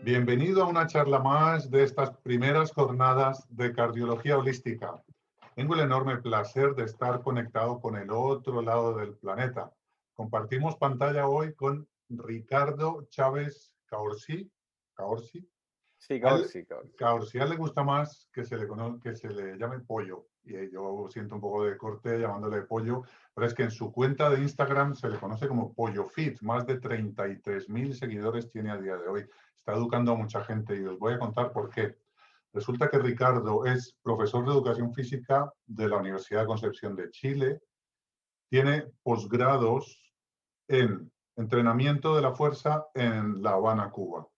Bienvenido a una charla más de estas primeras jornadas de cardiología holística. Tengo el enorme placer de estar conectado con el otro lado del planeta. Compartimos pantalla hoy con Ricardo Chávez Caorsi. ¿Caorsi? Sí, A cabrón, él, sí, cabrón. Caorsi, a él le gusta más que se le llame pollo. Y yo siento un poco de corte llamándole pollo, pero es que en su cuenta de Instagram se le conoce como Pollo Fit. Más de 33.000 seguidores tiene a día de hoy. Está educando a mucha gente y os voy a contar por qué. Resulta que Ricardo es profesor de educación física de la Universidad de Concepción de Chile. Tiene posgrados en entrenamiento de la fuerza en La Habana, Cuba.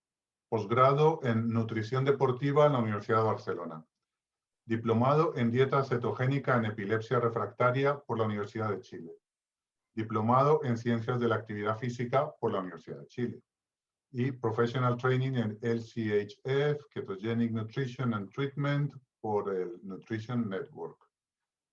Posgrado en nutrición deportiva en la Universidad de Barcelona. Diplomado en dieta cetogénica en epilepsia refractaria por la Universidad de Chile. Diplomado en ciencias de la actividad física por la Universidad de Chile. Y Professional Training en LCHF, Ketogenic Nutrition and Treatment, por el Nutrition Network.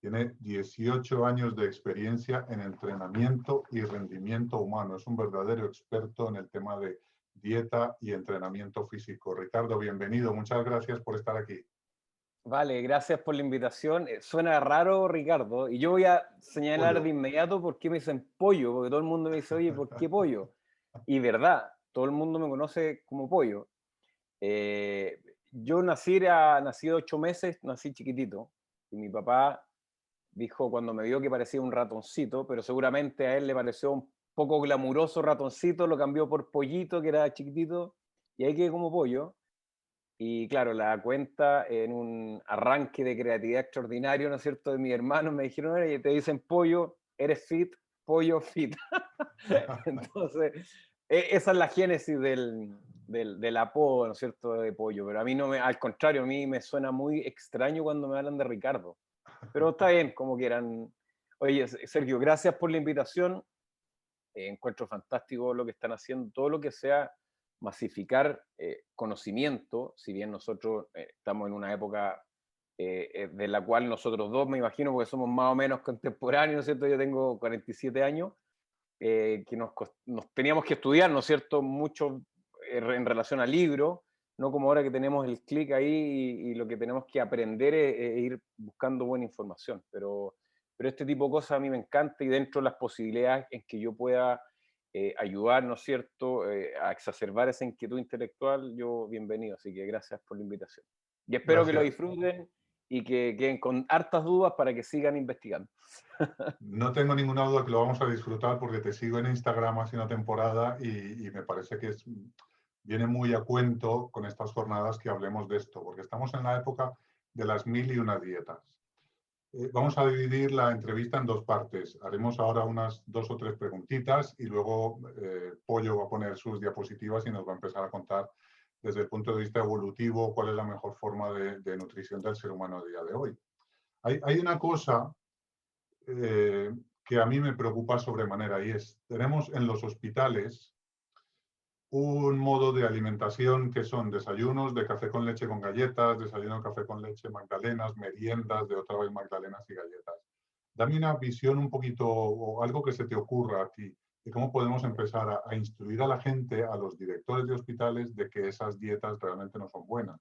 Tiene 18 años de experiencia en entrenamiento y rendimiento humano. Es un verdadero experto en el tema de dieta y entrenamiento físico. Ricardo, bienvenido. Muchas gracias por estar aquí. Vale, gracias por la invitación. Suena raro, Ricardo, y yo voy a señalar de Pollo. inmediato por qué me dicen pollo, porque todo el mundo me dice, oye, ¿por qué pollo? Y verdad, todo el mundo me conoce como pollo. Eh, yo nací de 8 meses, nací chiquitito, y mi papá dijo cuando me vio que parecía un ratoncito, pero seguramente a él le pareció un poco glamuroso ratoncito, lo cambió por pollito, que era chiquitito, y ahí quedé como pollo. Y claro, la cuenta en un arranque de creatividad extraordinario, ¿no es cierto?, de mis hermanos, me dijeron, oye, te dicen pollo, eres fit, pollo fit. Entonces, esa es la génesis del apodo, ¿no es cierto?, de pollo. Pero a mí no me, al contrario, a mí me suena muy extraño cuando me hablan de Ricardo. Pero está bien, como quieran. Oye, Sergio, gracias por la invitación. Encuentro fantástico lo que están haciendo, todo lo que sea masificar conocimiento, si bien nosotros estamos en una época de la cual nosotros dos, me imagino, porque somos más o menos contemporáneos, ¿no es cierto? Yo tengo 47 años, que nos teníamos que estudiar, ¿no es cierto?, mucho en relación al libro, no como ahora que tenemos el clic ahí y lo que tenemos que aprender es ir buscando buena información, pero este tipo de cosas a mí me encanta y dentro de las posibilidades en que yo pueda ayudar, ¿no es cierto?, a exacerbar esa inquietud intelectual, yo bienvenido, así que gracias por la invitación. Y espero que lo Gracias. disfruten y que queden con hartas dudas para que sigan investigando. No tengo ninguna duda que lo vamos a disfrutar porque te sigo en Instagram hace una temporada y me parece que viene muy a cuento con estas jornadas que hablemos de esto, porque estamos en la época de las 1001 dietas. Vamos a dividir la entrevista en dos partes. Haremos ahora unas 2 o 3 preguntitas y luego Pollo va a poner sus diapositivas y nos va a empezar a contar desde el punto de vista evolutivo cuál es la mejor forma de nutrición del ser humano a día de hoy. Hay una cosa que a mí me preocupa sobremanera y es, tenemos en los hospitales un modo de alimentación que son desayunos de café con leche con galletas, desayuno de café con leche, magdalenas, meriendas de otra vez magdalenas y galletas. Dame una visión un poquito o algo que se te ocurra a ti de cómo podemos empezar a instruir a la gente, a los directores de hospitales, de que esas dietas realmente no son buenas.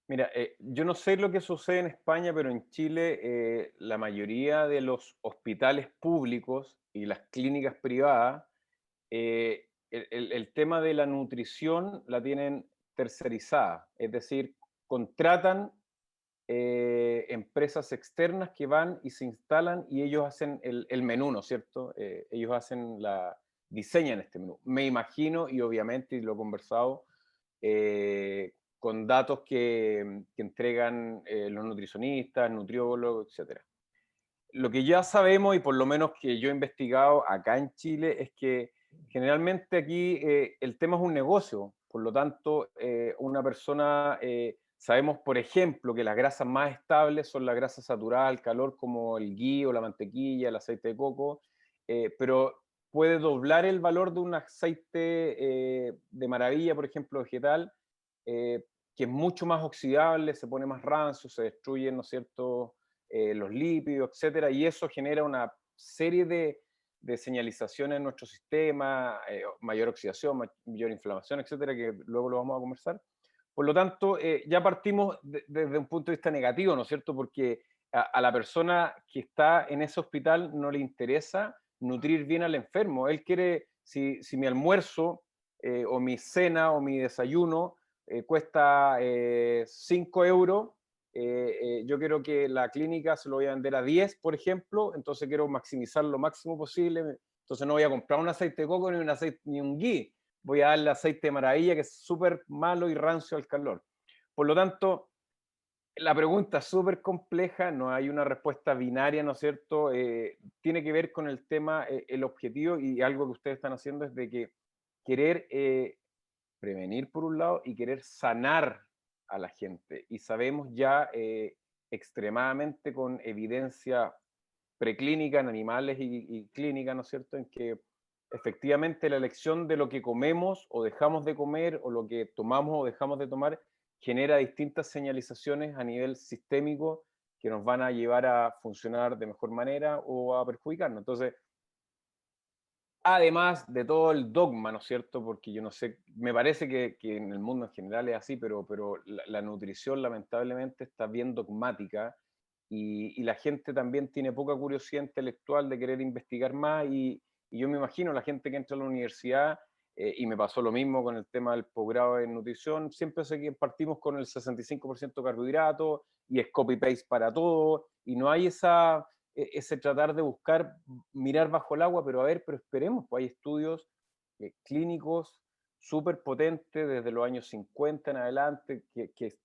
Mira, yo no sé lo que sucede en España, pero en Chile la mayoría de los hospitales públicos y las clínicas privadas, el tema de la nutrición la tienen tercerizada, es decir, contratan empresas externas que van y se instalan y ellos hacen el menú, ¿no es cierto? Ellos diseñan este menú. Me imagino, y obviamente, y lo he conversado, con datos que entregan los nutricionistas, nutriólogos, etcétera. Lo que ya sabemos, y por lo menos que yo he investigado acá en Chile, es que generalmente aquí el tema es un negocio. Por lo tanto, una persona, sabemos, por ejemplo, que las grasas más estables son las grasas saturadas al calor, como el ghee o la mantequilla, el aceite de coco, pero puede doblar el valor de un aceite de maravilla, por ejemplo, vegetal, eh, que es mucho más oxidable, se pone más rancio, se destruyen, ¿no es cierto?, los lípidos, etcétera, y eso genera una serie de señalización en nuestro sistema, mayor oxidación, mayor inflamación, etcétera, que luego lo vamos a conversar. Por lo tanto, ya partimos desde un punto de vista negativo, ¿no es cierto? Porque a la persona que está en ese hospital no le interesa nutrir bien al enfermo. Él quiere, si mi almuerzo o mi cena o mi desayuno cuesta 5 euros, yo quiero que la clínica se lo voy a vender a 10, por ejemplo, entonces quiero maximizar lo máximo posible, entonces no voy a comprar un aceite de coco ni un, aceite, ni un ghee, voy a darle aceite de maravilla que es súper malo y rancio al calor. Por lo tanto, la pregunta es súper compleja, no hay una respuesta binaria, ¿no es cierto? Tiene que ver con el tema, el objetivo y algo que ustedes están haciendo es de que querer prevenir por un lado y querer sanar a la gente. Y sabemos ya extremadamente con evidencia preclínica en animales y clínica, ¿no es cierto?, en que efectivamente la elección de lo que comemos o dejamos de comer o lo que tomamos o dejamos de tomar genera distintas señalizaciones a nivel sistémico que nos van a llevar a funcionar de mejor manera o a perjudicarnos. Entonces, además de todo el dogma, ¿no es cierto? Porque yo no sé, me parece que en el mundo en general es así, pero la nutrición lamentablemente está bien dogmática y la gente también tiene poca curiosidad intelectual de querer investigar más y yo me imagino la gente que entra a la universidad, y me pasó lo mismo con el tema del posgrado en nutrición, siempre sé que partimos con el 65% carbohidratos y es copy-paste para todo y no hay ese tratar de buscar, mirar bajo el agua, pero a ver, pero esperemos, pues hay estudios clínicos súper potentes desde los años 50 en adelante,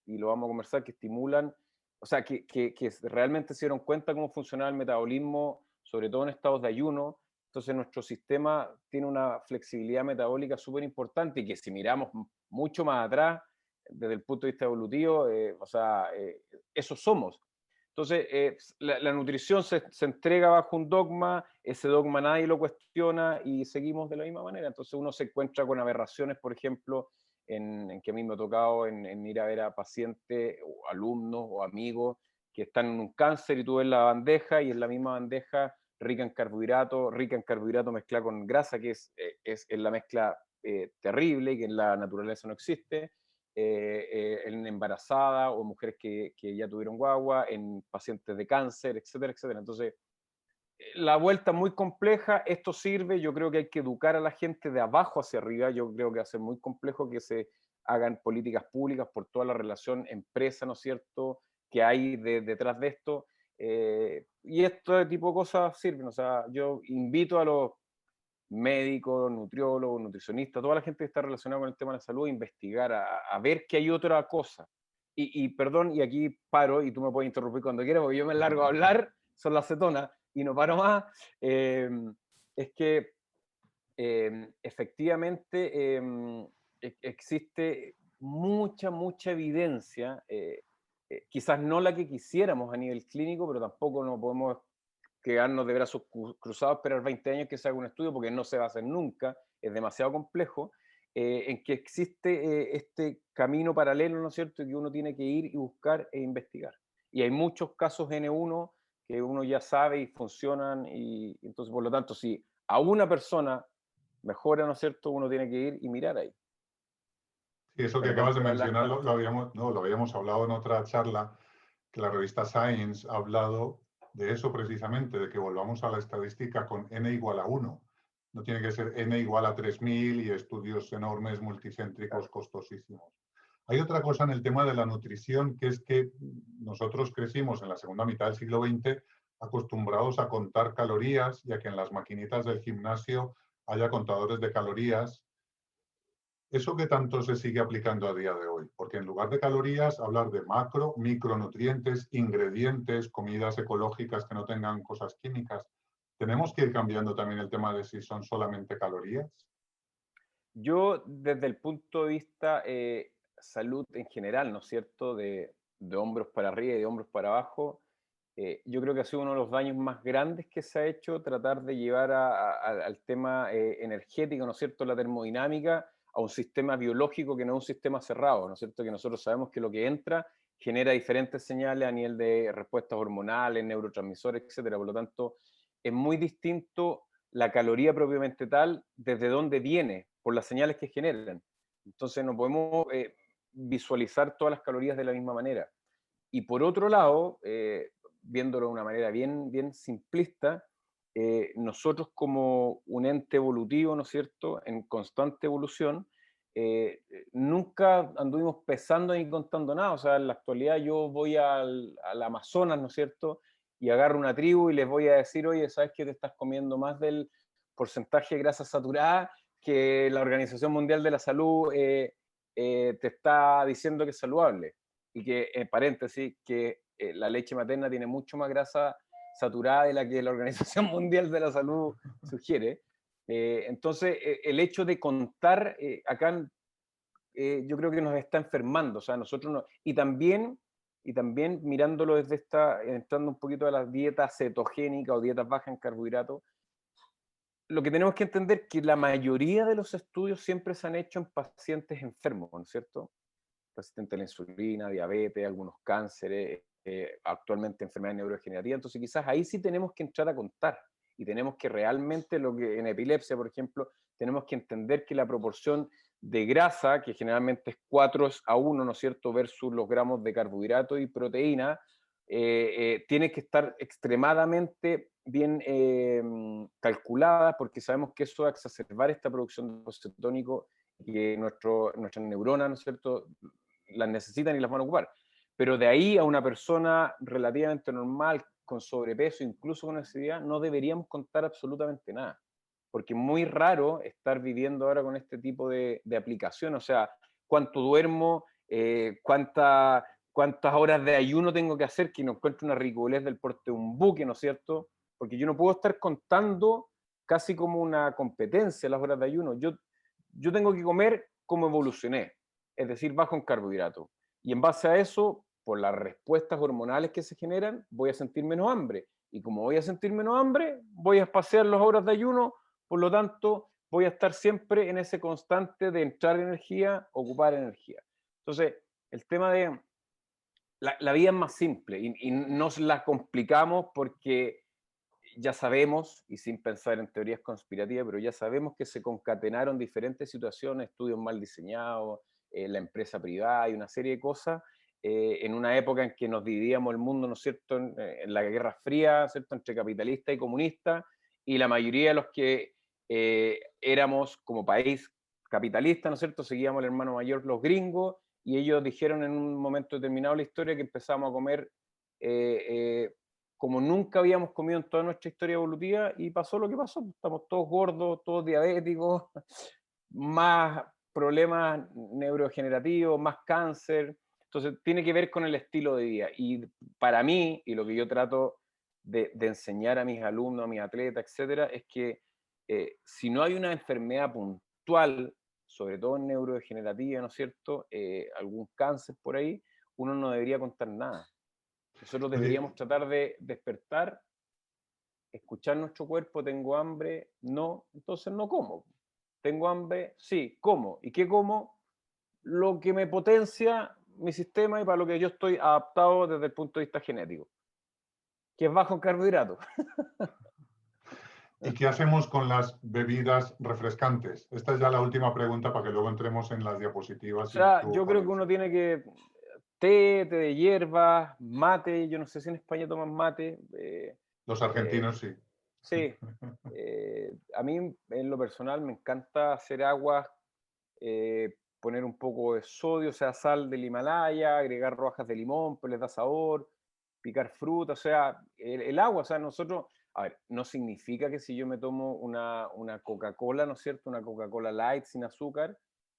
y lo vamos a conversar, que estimulan, o sea, que realmente se dieron cuenta cómo funcionaba el metabolismo, sobre todo en estados de ayuno. Entonces nuestro sistema tiene una flexibilidad metabólica súper importante y que si miramos mucho más atrás, desde el punto de vista evolutivo, o sea, eso somos. Entonces, la nutrición se entrega bajo un dogma, ese dogma nadie lo cuestiona y seguimos de la misma manera. Entonces uno se encuentra con aberraciones, por ejemplo, en que a mí me ha tocado en ir a ver a pacientes o alumnos o amigos que están en un cáncer y tú ves la bandeja y en la misma bandeja rica en carbohidrato mezclada con grasa, que es la mezcla terrible y que en la naturaleza no existe, en embarazada o mujeres que ya tuvieron guagua, en pacientes de cáncer, etcétera, etcétera. Entonces, la vuelta es muy compleja, esto sirve, yo creo que hay que educar a la gente de abajo hacia arriba, yo creo que va a ser muy complejo que se hagan políticas públicas por toda la relación empresa, ¿no es cierto?, que hay detrás de esto, y este tipo de cosas sirven, o sea, yo invito a los médicos, nutriólogos, nutricionistas, toda la gente que está relacionada con el tema de la salud, a investigar, a ver que hay otra cosa. Perdón, y aquí paro y tú me puedes interrumpir cuando quieras, porque yo me largo a hablar, son las cetonas y no paro más. Es que efectivamente existe mucha evidencia, quizás no la que quisiéramos a nivel clínico, pero tampoco no podemos quedarnos de brazos cruzados, esperar 20 años que se haga un estudio, porque no se va a hacer nunca, es demasiado complejo, en que existe este camino paralelo, ¿no es cierto?, que uno tiene que ir y buscar e investigar. Y hay muchos casos N1 que uno ya sabe y funcionan, y entonces, por lo tanto, si a una persona mejora, ¿no es cierto?, uno tiene que ir y mirar ahí. Y eso que Perdón acabas de por hablar mencionar tanto. lo habíamos hablado en otra charla, que la revista Science ha hablado de eso precisamente, de que volvamos a la estadística con n igual a 1. No tiene que ser n igual a 3000 y estudios enormes, multicéntricos, Claro. costosísimos. Hay otra cosa en el tema de la nutrición, que es que nosotros crecimos en la segunda mitad del siglo XX acostumbrados a contar calorías y a que en las maquinitas del gimnasio haya contadores de calorías. ¿Eso que tanto se sigue aplicando a día de hoy? Porque en lugar de calorías, hablar de macro, micronutrientes, ingredientes, comidas ecológicas que no tengan cosas químicas. ¿Tenemos que ir cambiando también el tema de si son solamente calorías? Yo, desde el punto de vista salud en general, ¿no es cierto?, de hombros para arriba y de hombros para abajo, yo creo que ha sido uno de los daños más grandes que se ha hecho tratar de llevar al tema energético, ¿no es cierto?, la termodinámica, a un sistema biológico que no es un sistema cerrado, ¿no es cierto?, que nosotros sabemos que lo que entra genera diferentes señales a nivel de respuestas hormonales, neurotransmisores, etcétera. Por lo tanto, es muy distinto la caloría propiamente tal, desde dónde viene, por las señales que generan. Entonces no podemos visualizar todas las calorías de la misma manera. Y por otro lado, viéndolo de una manera bien, bien simplista, nosotros como un ente evolutivo, ¿no es cierto?, en constante evolución, nunca anduvimos pesando ni contando nada. O sea, en la actualidad yo voy al Amazonas, ¿no es cierto?, y agarro una tribu y les voy a decir, oye, ¿sabes que te estás comiendo más del porcentaje de grasa saturada que la Organización Mundial de la Salud te está diciendo que es saludable? Y que, en paréntesis, que la leche materna tiene mucho más grasa saturada de la que la Organización Mundial de la Salud sugiere. Entonces, el hecho de contar acá, yo creo que nos está enfermando. O sea, nosotros no, y también mirándolo desde entrando un poquito a la dieta cetogénica o dietas bajas en carbohidratos, lo que tenemos que entender es que la mayoría de los estudios siempre se han hecho en pacientes enfermos, ¿no es cierto? Resistente a la insulina, diabetes, algunos cánceres, actualmente enfermedades neurodegenerativas. Entonces quizás ahí sí tenemos que entrar a contar y tenemos que realmente, lo que en epilepsia, por ejemplo, tenemos que entender que la proporción de grasa, que generalmente es 4:1, ¿no es cierto?, versus los gramos de carbohidrato y proteína, tiene que estar extremadamente bien calculada, porque sabemos que eso va a exacerbar esta producción de cetónico que nuestras neuronas, ¿no es cierto?, las necesitan y las van a ocupar. Pero de ahí a una persona relativamente normal, con sobrepeso, incluso con obesidad, no deberíamos contar absolutamente nada. Porque es muy raro estar viviendo ahora con este tipo de aplicación. O sea, cuánto duermo, cuántas horas de ayuno tengo que hacer, que no encuentro una ridiculez del porte de un buque, ¿no es cierto? Porque yo no puedo estar contando casi como una competencia las horas de ayuno. Yo tengo que comer como evolucioné, es decir, bajo en carbohidratos. Y en base a eso, por las respuestas hormonales que se generan, voy a sentir menos hambre. Y como voy a sentir menos hambre, voy a espaciar las horas de ayuno, por lo tanto, voy a estar siempre en ese constante de entrar energía, ocupar energía. Entonces, el tema de la vida es más simple y nos la complicamos porque ya sabemos, y sin pensar en teorías conspirativas, pero ya sabemos que se concatenaron diferentes situaciones, estudios mal diseñados, la empresa privada y una serie de cosas, en una época en que nos dividíamos el mundo, ¿no es cierto?, en la Guerra Fría, ¿cierto?, entre capitalistas y comunistas, y la mayoría de los que éramos como país capitalista, ¿no es cierto?, seguíamos el hermano mayor, los gringos, y ellos dijeron en un momento determinado de la historia que empezamos a comer eh, eh, como nunca habíamos comido en toda nuestra historia evolutiva, y pasó lo que pasó. Estamos todos gordos, todos diabéticos, más problemas neurodegenerativos, más cáncer. Entonces tiene que ver con el estilo de vida. Y para mí, y lo que yo trato de enseñar a mis alumnos, a mis atletas, etcétera, es que si no hay una enfermedad puntual, sobre todo neurodegenerativa, ¿no es cierto?, algún cáncer por ahí, uno no debería contar nada. Nosotros Oye, deberíamos tratar de despertar, escuchar nuestro cuerpo. Tengo hambre, no, entonces no como. Tengo hambre, sí, como. ¿Y qué como? Lo que me potencia mi sistema y para lo que yo estoy adaptado desde el punto de vista genético, que es bajo en carbohidratos. ¿y qué hacemos con las bebidas refrescantes? Esta es ya la última pregunta para que luego entremos en las O diapositivas y sea, tu yo creo que uno ponencia. tiene que té de hierbas, mate. Yo no sé si en España toman mate. Los Eh, argentinos sí. sí, a mí en lo personal me encanta hacer aguas, poner un poco de sodio, o sea, sal del Himalaya, agregar rodajas de limón, pues les da sabor, picar fruta, o sea, el agua, o sea, nosotros, a ver, no significa que si yo me tomo una Coca-Cola, ¿no es cierto? Una Coca-Cola Light sin azúcar,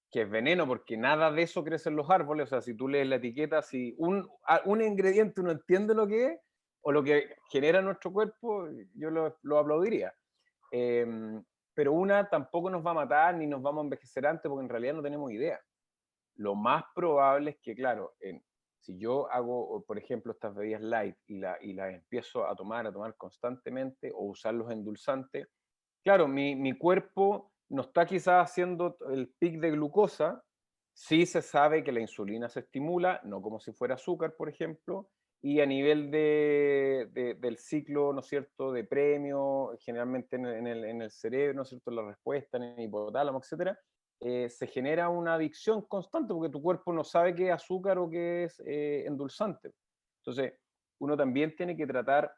que es veneno, porque nada de eso crece en los árboles. O sea, si tú lees la etiqueta, si un ingrediente uno entiende lo que es o lo que genera nuestro cuerpo, yo lo aplaudiría. Em, pero una tampoco nos va a matar ni nos vamos a envejecer antes, porque en realidad no tenemos idea. Lo más probable es que, claro, si yo hago, por ejemplo, estas bebidas light y las empiezo a tomar constantemente o usar los endulzantes, claro, mi cuerpo no está quizás haciendo el pic de glucosa. Sí se sabe que la insulina se estimula, no como si fuera azúcar, por ejemplo, y a nivel del ciclo, ¿no es cierto?, de premio, generalmente en el cerebro, ¿no es cierto?, la respuesta, en el hipotálamo, etcétera, se genera una adicción constante porque tu cuerpo no sabe qué es azúcar o qué es endulzante. Entonces, uno también tiene que tratar,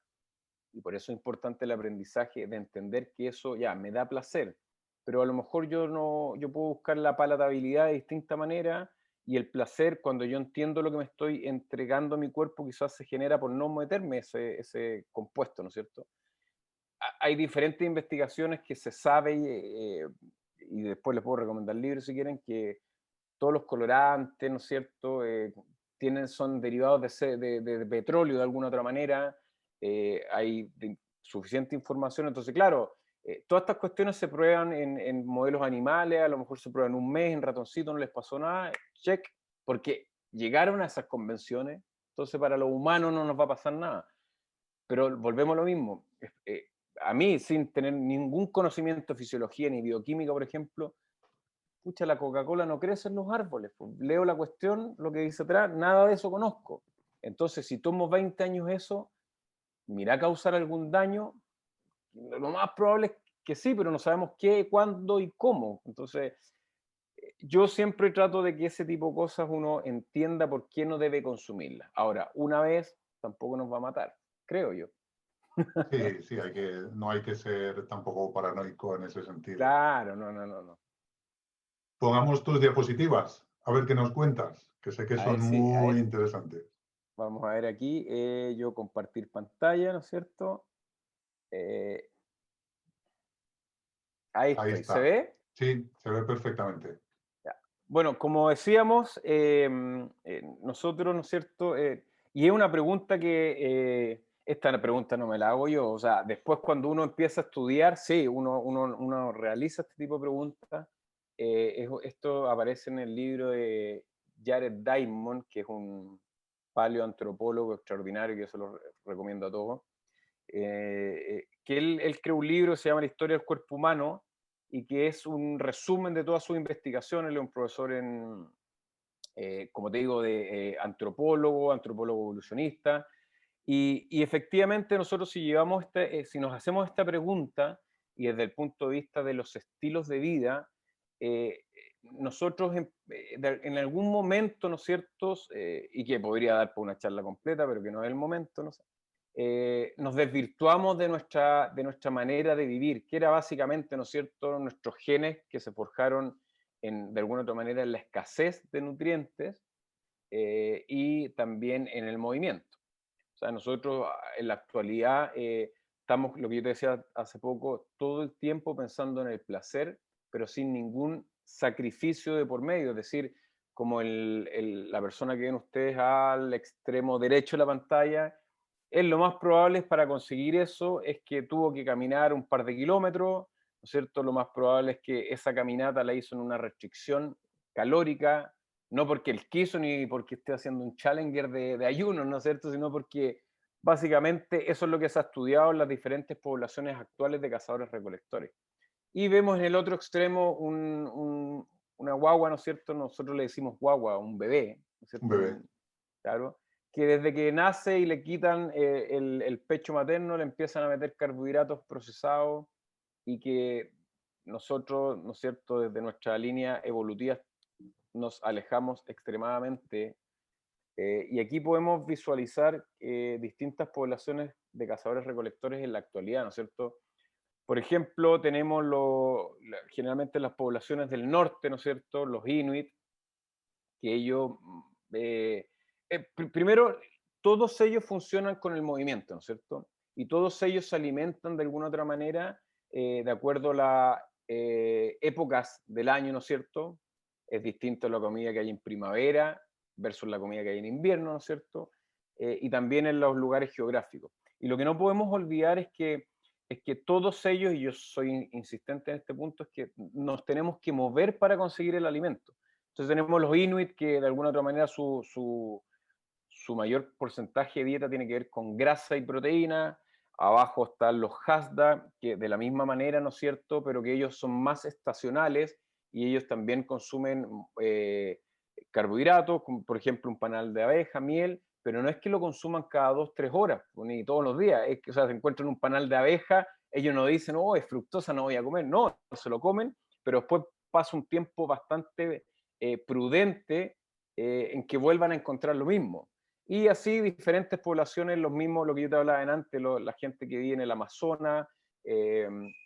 y por eso es importante el aprendizaje, de entender que eso ya me da placer, pero a lo mejor yo no, yo puedo buscar la palatabilidad de distinta manera, y el placer, cuando yo entiendo lo que me estoy entregando a mi cuerpo, quizás se genera por no meterme ese compuesto, ¿no es cierto? Hay diferentes investigaciones que se sabe, y después les puedo recomendar libros si quieren, que todos los colorantes, ¿no es cierto?, son derivados de petróleo de alguna otra manera. Hay suficiente información, entonces claro, todas estas cuestiones se prueban en modelos animales, a lo mejor se prueban un mes, en ratoncitos no les pasó nada, check, porque llegaron a esas convenciones, entonces para los humanos no nos va a pasar nada. Pero volvemos a lo mismo, a mí, sin tener ningún conocimiento de fisiología ni bioquímica, por ejemplo, pucha, la Coca-Cola no crece en los árboles. Pues. Leo la cuestión, lo que dice atrás, nada de eso conozco. Entonces, si tomo 20 años eso, ¿me irá a causar algún daño? Lo más probable es que sí, pero no sabemos qué, cuándo y cómo. Entonces, yo siempre trato de que ese tipo de cosas uno entienda por qué no debe consumirlas. Ahora, una vez tampoco nos va a matar, creo yo. Sí, sí, no hay que ser tampoco paranoico en ese sentido. Claro, no, no, no, no. Pongamos tus diapositivas, a ver qué nos cuentas, que sé que A son ver si, a muy ver, interesantes. vamos a ver aquí, yo compartir pantalla, ¿no es cierto? Eh, Ahí Ahí estoy, ¿se está. ve? Sí, se ve perfectamente. Ya. Bueno, como decíamos, nosotros, ¿no es cierto? Y es una pregunta que, esta pregunta no me la hago yo, o sea, después cuando uno empieza a estudiar, sí, uno realiza este tipo de preguntas. Esto aparece en el libro de Jared Diamond, que es un paleoantropólogo extraordinario, que yo se lo recomiendo a todos. Que él creó un libro que se llama La historia del cuerpo humano, y que es un resumen de todas sus investigaciones. Él es un profesor como te digo, de antropólogo evolucionista, y efectivamente nosotros si nos hacemos esta pregunta, y desde el punto de vista de los estilos de vida, nosotros en algún momento, ¿no es cierto?, y que podría dar por una charla completa, pero que no es el momento, no sé, nos desvirtuamos de nuestra manera de vivir, que era básicamente, ¿no es cierto?, nuestros genes que se forjaron de alguna otra manera en la escasez de nutrientes, y también en el movimiento. O sea, nosotros en la actualidad estamos, lo que yo te decía hace poco, todo el tiempo pensando en el placer, pero sin ningún sacrificio de por medio. Es decir, como la persona que ven ustedes al extremo derecho de la pantalla, es lo más probable es para conseguir eso, es que tuvo que caminar un par de kilómetros, ¿no es cierto? Lo más probable es que esa caminata la hizo en una restricción calórica, no porque él quiso ni porque esté haciendo un challenger de ayuno, ¿no es cierto?, sino porque básicamente eso es lo que se ha estudiado en las diferentes poblaciones actuales de cazadores-recolectores. Y vemos en el otro extremo una guagua, ¿no es cierto? Nosotros le decimos guagua, un bebé, ¿no es Un cierto? bebé. Claro, que desde que nace y le quitan el pecho materno, le empiezan a meter carbohidratos procesados, y que nosotros, ¿no es cierto?, desde nuestra línea evolutiva nos alejamos extremadamente. Y aquí podemos visualizar distintas poblaciones de cazadores-recolectores en la actualidad, ¿no es cierto? Por ejemplo, tenemos generalmente las poblaciones del norte, ¿no es cierto? Los inuit, que ellos, primero, todos ellos funcionan con el movimiento, ¿no es cierto? Y todos ellos se alimentan de alguna otra manera de acuerdo a las épocas del año, ¿no es cierto? Es distinto la comida que hay en primavera versus la comida que hay en invierno, ¿no es cierto? Y también en los lugares geográficos. Y lo que no podemos olvidar es que todos ellos, y yo soy insistente en este punto, es que nos tenemos que mover para conseguir el alimento. Entonces tenemos los inuit que de alguna otra manera su mayor porcentaje de dieta tiene que ver con grasa y proteína. Abajo están los Hasda, que de la misma manera, ¿no es cierto?, pero que ellos son más estacionales, y ellos también consumen carbohidratos, como por ejemplo un panal de abeja, miel, pero no es que lo consuman cada 2, 3 horas, ni todos los días, es que, o sea, se encuentran un panal de abeja, ellos no dicen, oh, es fructosa, no voy a comer, no, se lo comen, pero después pasa un tiempo bastante prudente en que vuelvan a encontrar lo mismo. Y así diferentes poblaciones, los mismos, lo que yo te hablaba antes, la gente que vive en el Amazonas,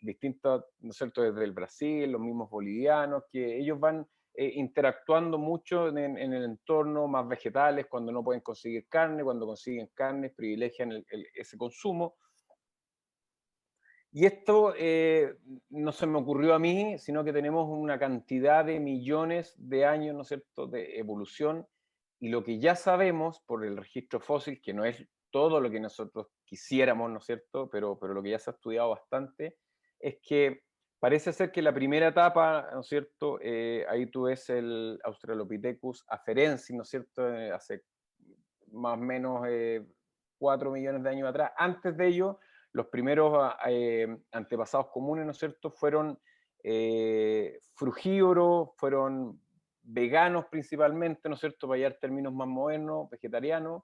distintos, ¿no es cierto?, desde el Brasil, los mismos bolivianos, que ellos van interactuando mucho en el entorno, más vegetales, cuando no pueden conseguir carne, cuando consiguen carne, privilegian ese consumo. Y esto no se me ocurrió a mí, sino que tenemos una cantidad de millones de años, ¿no es cierto?, de evolución, y lo que ya sabemos por el registro fósil, que no es todo lo que nosotros quisiéramos, ¿no es cierto?, pero lo que ya se ha estudiado bastante, es que parece ser que la primera etapa, ¿no es cierto?, ahí tú ves el Australopithecus afarensis, ¿no es cierto?, hace más o menos 4 millones de años atrás. Antes de ello, los primeros antepasados comunes, ¿no es cierto?, fueron frugívoros, fueron veganos principalmente, ¿no es cierto?, para hallar términos más modernos, vegetarianos,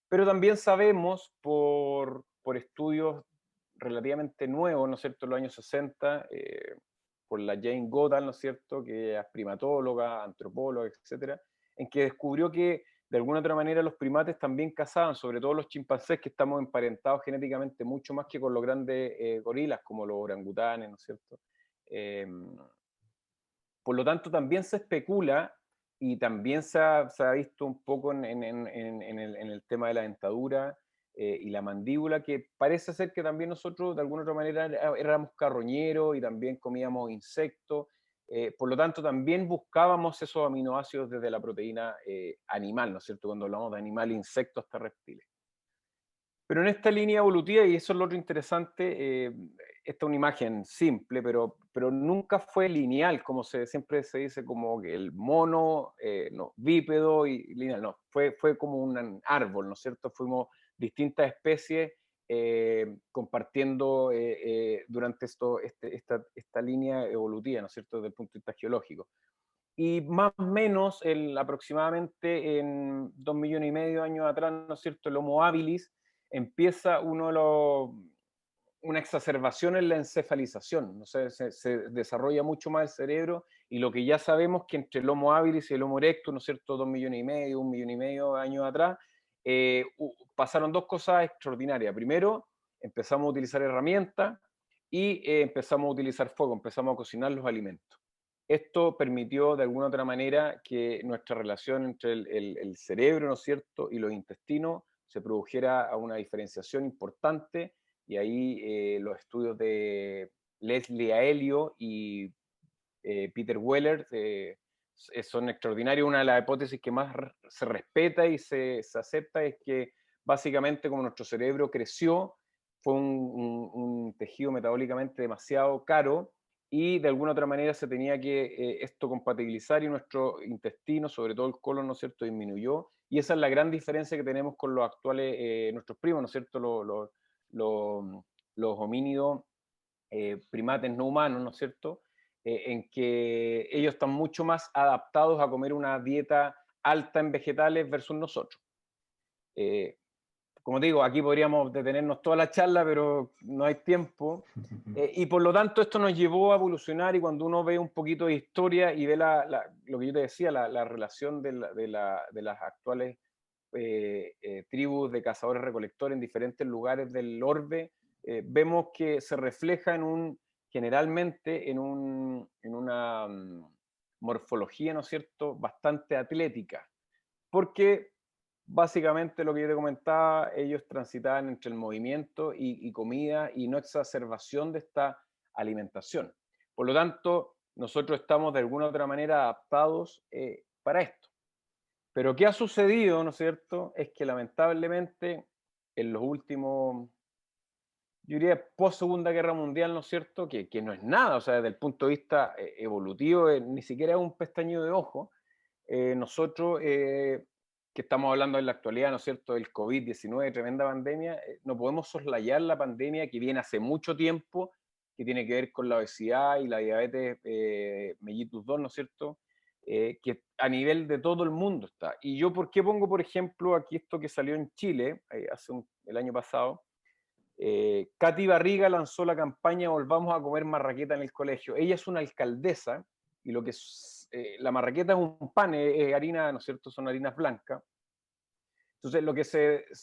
pero también sabemos por estudios relativamente nuevos, ¿no es cierto?, en los años 60, por la Jane Goodall, ¿no es cierto?, que es primatóloga, antropóloga, etcétera, en que descubrió que de alguna otra manera los primates también cazaban, sobre todo los chimpancés, que estamos emparentados genéticamente mucho más que con los grandes gorilas, como los orangutanes, ¿no es cierto? Eh, por lo tanto, también se especula y también se ha visto un poco en el tema de la dentadura y la mandíbula, que parece ser que también nosotros de alguna otra manera éramos carroñeros y también comíamos insectos. Por lo tanto, también buscábamos esos aminoácidos desde la proteína animal, ¿no es cierto? Cuando hablamos de animal, insectos, hasta reptiles. Pero en esta línea evolutiva, y eso es lo otro interesante, esta es una imagen simple, pero nunca fue lineal, como siempre se dice, como que el mono, no, bípedo y lineal, no, fue como un árbol, ¿no es cierto? Fuimos distintas especies compartiendo durante esta línea evolutiva, ¿no es cierto?, desde el punto de vista geológico. Y más o menos, aproximadamente en 2,5 millones de años atrás, ¿no es cierto?, el Homo habilis empieza una exacerbación en la encefalización, ¿no? Se desarrolla mucho más el cerebro, y lo que ya sabemos que entre el Homo habilis y el Homo erectus, ¿no es cierto?, 2,5 millones, 1,5 millones de años atrás, pasaron dos cosas extraordinarias. Primero, empezamos a utilizar herramientas y empezamos a utilizar fuego, empezamos a cocinar los alimentos. Esto permitió de alguna otra manera que nuestra relación entre el cerebro, ¿no es cierto?, y los intestinos se produjera a una diferenciación importante, y ahí los estudios de Leslie Aelio y Peter Weller son extraordinarios. Una de las hipótesis que más se respeta y se acepta es que básicamente como nuestro cerebro creció, fue un tejido metabólicamente demasiado caro, y de alguna otra manera se tenía que esto compatibilizar, y nuestro intestino, sobre todo el colon, ¿no es cierto?, disminuyó, y esa es la gran diferencia que tenemos con los actuales, nuestros primos, ¿no es cierto?, los homínidos primates no humanos, ¿no es cierto?, en que ellos están mucho más adaptados a comer una dieta alta en vegetales versus nosotros. Eh, Como digo, aquí podríamos detenernos toda la charla, pero no hay tiempo. Y por lo tanto esto nos llevó a evolucionar, y cuando uno ve un poquito de historia y ve lo que yo te decía, la relación de las actuales tribus de cazadores-recolectores en diferentes lugares del orbe, vemos que se refleja generalmente en una morfología, ¿no es cierto?, bastante atlética, porque básicamente lo que yo te comentaba, ellos transitaban entre el movimiento y comida, y no exacerbación de esta alimentación. Por lo tanto, nosotros estamos de alguna u otra manera adaptados para esto. Pero ¿qué ha sucedido, no es cierto? Es que lamentablemente en los últimos, yo diría, post Segunda Guerra Mundial, ¿no es cierto?, que no es nada, o sea, desde el punto de vista evolutivo, ni siquiera es un pestañeo de ojo. Nosotros, que estamos hablando en la actualidad, ¿no es cierto?, del COVID-19, tremenda pandemia, no podemos soslayar la pandemia que viene hace mucho tiempo, que tiene que ver con la obesidad y la diabetes mellitus 2, ¿no es cierto?, que a nivel de todo el mundo está. Y yo, ¿por qué pongo, por ejemplo, aquí esto que salió en Chile el año pasado? Katy Barriga lanzó la campaña Volvamos a comer marraqueta en el colegio. Ella es una alcaldesa y lo que es, la marraqueta es un pan, es harina, ¿no es cierto? Son harinas blancas. Entonces,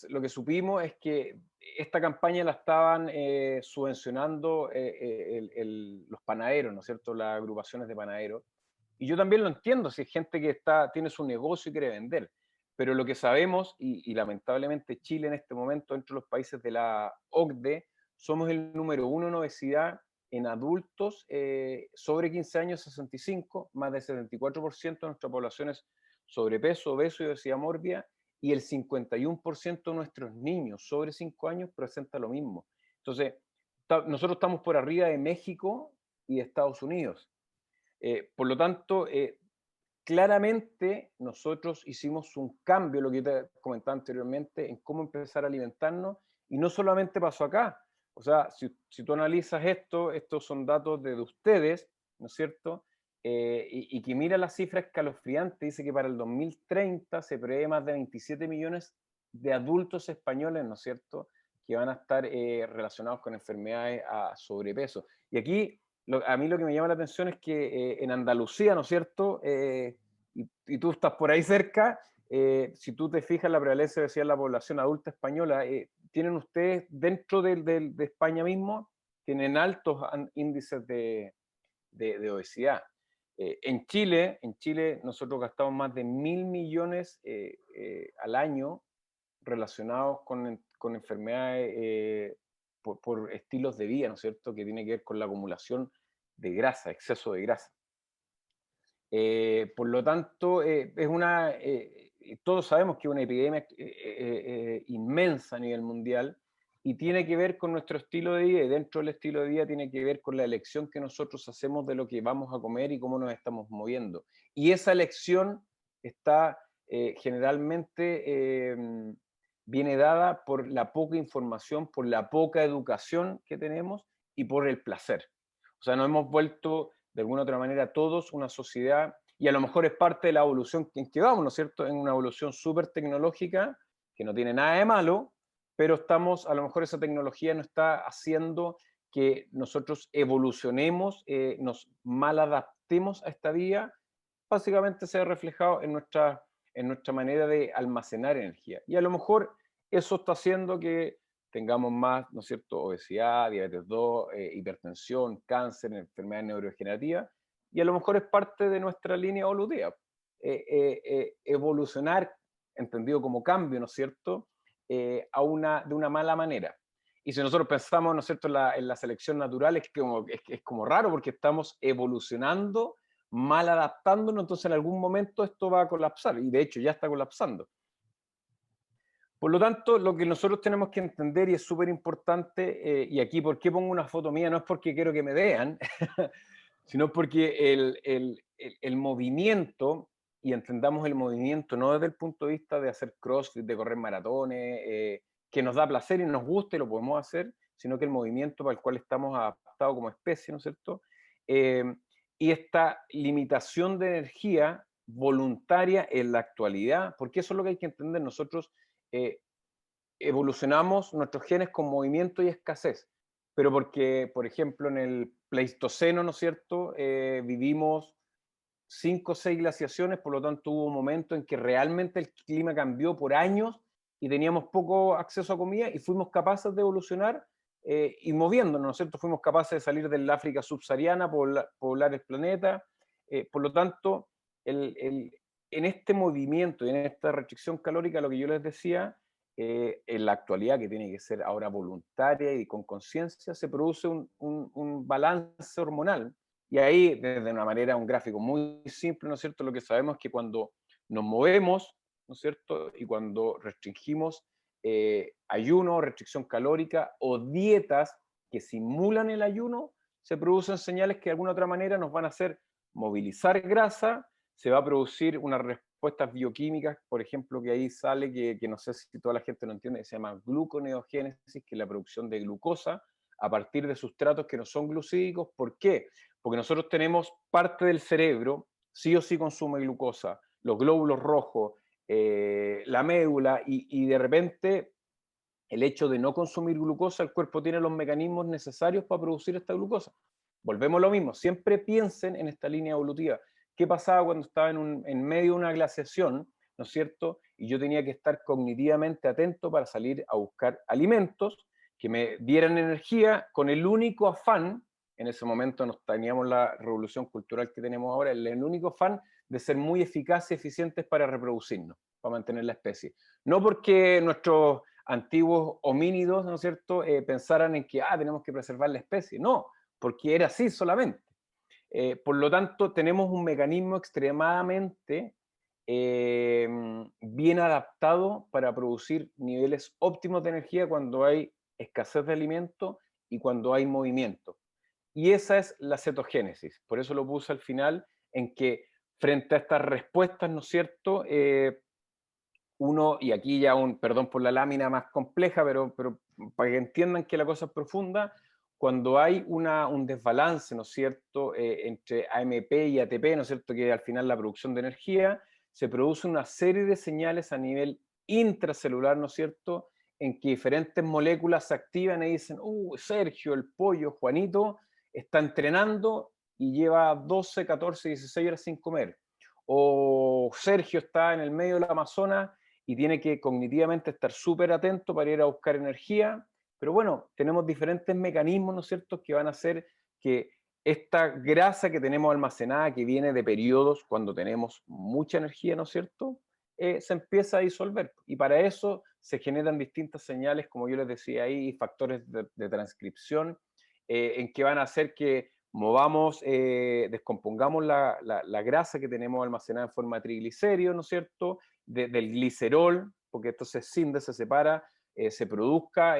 lo que supimos es que esta campaña la estaban subvencionando los panaderos, ¿no es cierto? Las agrupaciones de panaderos. Y yo también lo entiendo, si hay gente que tiene su negocio y quiere vender. Pero lo que sabemos, y lamentablemente Chile en este momento, entre los países de la OCDE, somos el número 1 en obesidad en adultos sobre 15 años, 65, más del 74% de nuestra población es sobrepeso, obeso y obesidad mórbida, y el 51% de nuestros niños sobre 5 años presenta lo mismo. Entonces, nosotros estamos por arriba de México y de Estados Unidos. Por lo tanto, claramente nosotros hicimos un cambio, lo que te comentaba anteriormente, en cómo empezar a alimentarnos, y no solamente pasó acá. O sea, si tú analizas esto, estos son datos de ustedes, ¿no es cierto? Y que mira la cifra escalofriante, dice que para el 2030 se prevé más de 27 millones de adultos españoles, ¿no es cierto?, que van a estar relacionados con enfermedades a sobrepeso. Y aquí a mí lo que me llama la atención es que en Andalucía, ¿no es cierto? Y tú estás por ahí cerca, si tú te fijas la prevalencia de obesidad en la población adulta española, tienen ustedes dentro de España mismo, tienen altos índices de obesidad. En Chile nosotros gastamos más de 1.000 millones al año relacionados con enfermedades por estilos de vida, ¿no es cierto?, que tiene que ver con la acumulación de grasa, exceso de grasa. Por lo tanto, todos sabemos que es una epidemia inmensa a nivel mundial y tiene que ver con nuestro estilo de vida, y dentro del estilo de vida tiene que ver con la elección que nosotros hacemos de lo que vamos a comer y cómo nos estamos moviendo. Y esa elección está generalmente viene dada por la poca información, por la poca educación que tenemos y por el placer. O sea, nos hemos vuelto de alguna otra manera todos una sociedad, y a lo mejor es parte de la evolución en que vamos, ¿no es cierto?, en una evolución súper tecnológica, que no tiene nada de malo, pero a lo mejor esa tecnología no está haciendo que nosotros evolucionemos, nos maladaptemos a esta vía, básicamente se ve reflejado en nuestra manera de almacenar energía. Y a lo mejor eso está haciendo que tengamos más, ¿no es cierto?, obesidad, diabetes 2, hipertensión, cáncer, enfermedades neurodegenerativas, y a lo mejor es parte de nuestra línea evolutiva. Evolucionar, entendido como cambio, ¿no es cierto?, de una mala manera. Y si nosotros pensamos, ¿no es cierto?, en la selección natural, es como raro porque estamos evolucionando, mal adaptándonos, entonces en algún momento esto va a colapsar, y de hecho ya está colapsando. Por lo tanto, lo que nosotros tenemos que entender, y es súper importante, y aquí, ¿por qué pongo una foto mía? No es porque quiero que me vean, sino porque el movimiento, y entendamos el movimiento no desde el punto de vista de hacer crossfit, de correr maratones, que nos da placer y nos gusta y lo podemos hacer, sino que el movimiento para el cual estamos adaptados como especie, ¿no es cierto? Eh, y esta limitación de energía voluntaria en la actualidad, porque eso es lo que hay que entender. Nosotros evolucionamos nuestros genes con movimiento y escasez, pero porque, por ejemplo, en el Pleistoceno, ¿no es cierto?, vivimos 5 o 6 glaciaciones, por lo tanto hubo un momento en que realmente el clima cambió por años y teníamos poco acceso a comida y fuimos capaces de evolucionar y moviéndonos, ¿no es cierto? Fuimos capaces de salir del África subsahariana, poblar el planeta. Por lo tanto, en este movimiento y en esta restricción calórica, lo que yo les decía, en la actualidad, que tiene que ser ahora voluntaria y con conciencia, se produce un balance hormonal. Y ahí, desde una manera, un gráfico muy simple, ¿no es cierto?, lo que sabemos es que cuando nos movemos, ¿no es cierto?, y cuando restringimos ayuno, restricción calórica o dietas que simulan el ayuno, se producen señales que de alguna otra manera nos van a hacer movilizar grasa, se va a producir unas respuestas bioquímicas, por ejemplo, que ahí sale, que no sé si toda la gente lo entiende, que se llama gluconeogénesis, que es la producción de glucosa a partir de sustratos que no son glucídicos. ¿Por qué? Porque nosotros tenemos parte del cerebro, sí o sí consume glucosa, los glóbulos rojos, la médula, y de repente el hecho de no consumir glucosa, el cuerpo tiene los mecanismos necesarios para producir esta glucosa. Volvemos a lo mismo, siempre piensen en esta línea evolutiva. ¿Qué pasaba cuando estaba en medio de una glaciación, ¿no es cierto? Y yo tenía que estar cognitivamente atento para salir a buscar alimentos que me dieran energía con el único afán, en ese momento no teníamos la revolución cultural que tenemos ahora, el único afán de ser muy eficaces y eficientes para reproducirnos, para mantener la especie. No porque nuestros antiguos homínidos, ¿no es cierto?, pensaran en que tenemos que preservar la especie. No, porque era así solamente. Por lo tanto, tenemos un mecanismo extremadamente bien adaptado para producir niveles óptimos de energía cuando hay escasez de alimento y cuando hay movimiento. Y esa es la cetogénesis. Por eso lo puse al final, en que frente a estas respuestas, ¿no es cierto?, uno, y aquí ya perdón por la lámina más compleja, pero para que entiendan que la cosa es profunda, cuando hay un desbalance, ¿no es cierto?, entre AMP y ATP, ¿no es cierto?, que al final la producción de energía, se produce una serie de señales a nivel intracelular, ¿no es cierto?, en que diferentes moléculas se activan y dicen, Sergio, el pollo, Juanito, está entrenando y lleva 12, 14, 16 horas sin comer. O Sergio está en el medio del Amazonas y tiene que cognitivamente estar súper atento para ir a buscar energía. Pero bueno, tenemos diferentes mecanismos, ¿no es cierto?, que van a hacer que esta grasa que tenemos almacenada, que viene de periodos cuando tenemos mucha energía, ¿no es cierto?, se empieza a disolver. Y para eso se generan distintas señales, como yo les decía ahí, factores de transcripción, en que van a hacer que movamos, descompongamos la grasa que tenemos almacenada en forma de triglicéridos, ¿no es cierto?, del glicerol, porque esto se escinde, se separa, se produzca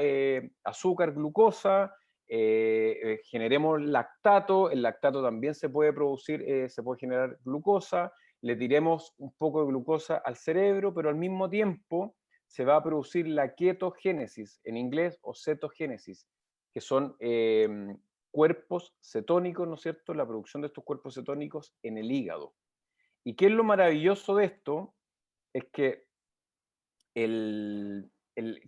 azúcar, glucosa, generemos lactato, el lactato también se puede producir, se puede generar glucosa, le tiremos un poco de glucosa al cerebro, pero al mismo tiempo se va a producir la ketogénesis, en inglés, o cetogénesis, que son cuerpos cetónicos, ¿no es cierto?, la producción de estos cuerpos cetónicos en el hígado. ¿Y qué es lo maravilloso de esto? Es que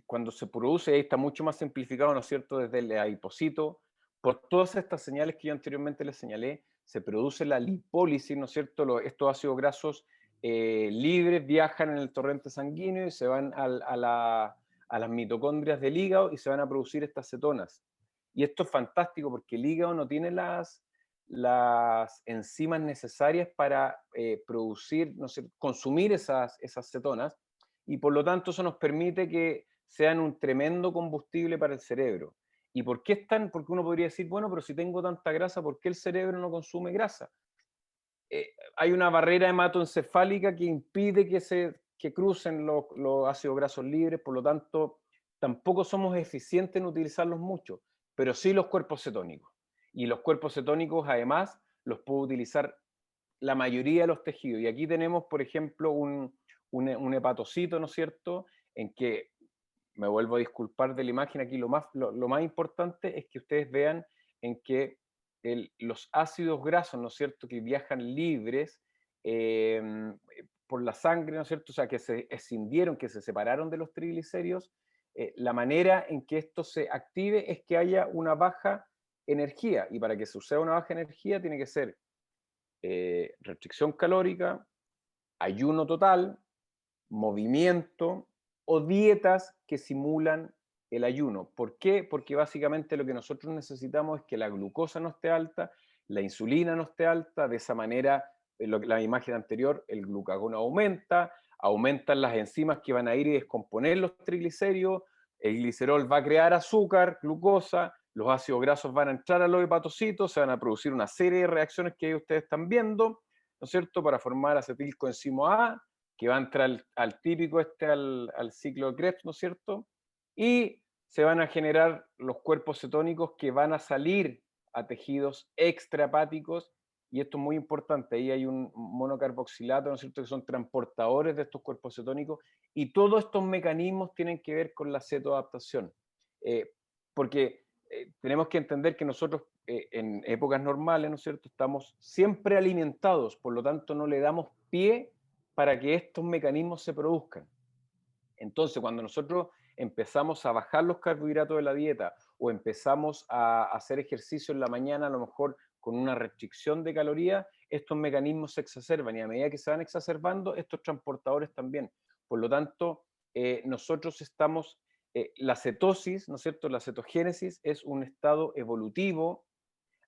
cuando se produce, ahí está mucho más simplificado, ¿no es cierto?, desde el adipocito, por todas estas señales que yo anteriormente les señalé, se produce la lipólisis, ¿no es cierto?, estos ácidos grasos libres viajan en el torrente sanguíneo y se van a las mitocondrias del hígado y se van a producir estas cetonas. Y esto es fantástico porque el hígado no tiene las enzimas necesarias para producir, no sé, consumir esas cetonas, y por lo tanto eso nos permite que sean un tremendo combustible para el cerebro. ¿Y por qué están? Porque uno podría decir, bueno, pero si tengo tanta grasa, ¿por qué el cerebro no consume grasa? Hay una barrera hematoencefálica que impide que crucen los ácidos grasos libres, por lo tanto, tampoco somos eficientes en utilizarlos mucho, pero sí los cuerpos cetónicos. Y los cuerpos cetónicos, además, los puedo utilizar la mayoría de los tejidos. Y aquí tenemos, por ejemplo, un hepatocito, ¿no es cierto?, en que, me vuelvo a disculpar de la imagen, aquí lo más importante es que ustedes vean en que los ácidos grasos, ¿no es cierto?, que viajan libres eh, por la sangre, ¿no es cierto?, o sea, que se escindieron, que se separaron de los triglicéridos, la manera en que esto se active es que haya una baja energía, y para que suceda una baja energía tiene que ser restricción calórica, ayuno total, movimiento o dietas que simulan el ayuno. ¿Por qué? Porque básicamente lo que nosotros necesitamos es que la glucosa no esté alta, la insulina no esté alta, de esa manera, en la imagen anterior, el glucagón aumenta, aumentan las enzimas que van a ir y descomponer los triglicéridos, el glicerol va a crear azúcar, glucosa, los ácidos grasos van a entrar a los hepatocitos, se van a producir una serie de reacciones que ahí ustedes están viendo, ¿no es cierto?, para formar acetilcoenzimo A, que va a entrar al típico al ciclo de Krebs, ¿no es cierto? Y se van a generar los cuerpos cetónicos que van a salir a tejidos extrahepáticos, y esto es muy importante, ahí hay un monocarboxilato, ¿no es cierto?, que son transportadores de estos cuerpos cetónicos, y todos estos mecanismos tienen que ver con la cetoadaptación, porque tenemos que entender que nosotros en épocas normales, ¿no es cierto?, estamos siempre alimentados, por lo tanto no le damos pie para que estos mecanismos se produzcan. Entonces, cuando nosotros empezamos a bajar los carbohidratos de la dieta o empezamos a hacer ejercicio en la mañana, a lo mejor con una restricción de calorías, estos mecanismos se exacerban y a medida que se van exacerbando, estos transportadores también. Por lo tanto, nosotros estamos, la cetosis, ¿no es cierto? La cetogénesis es un estado evolutivo,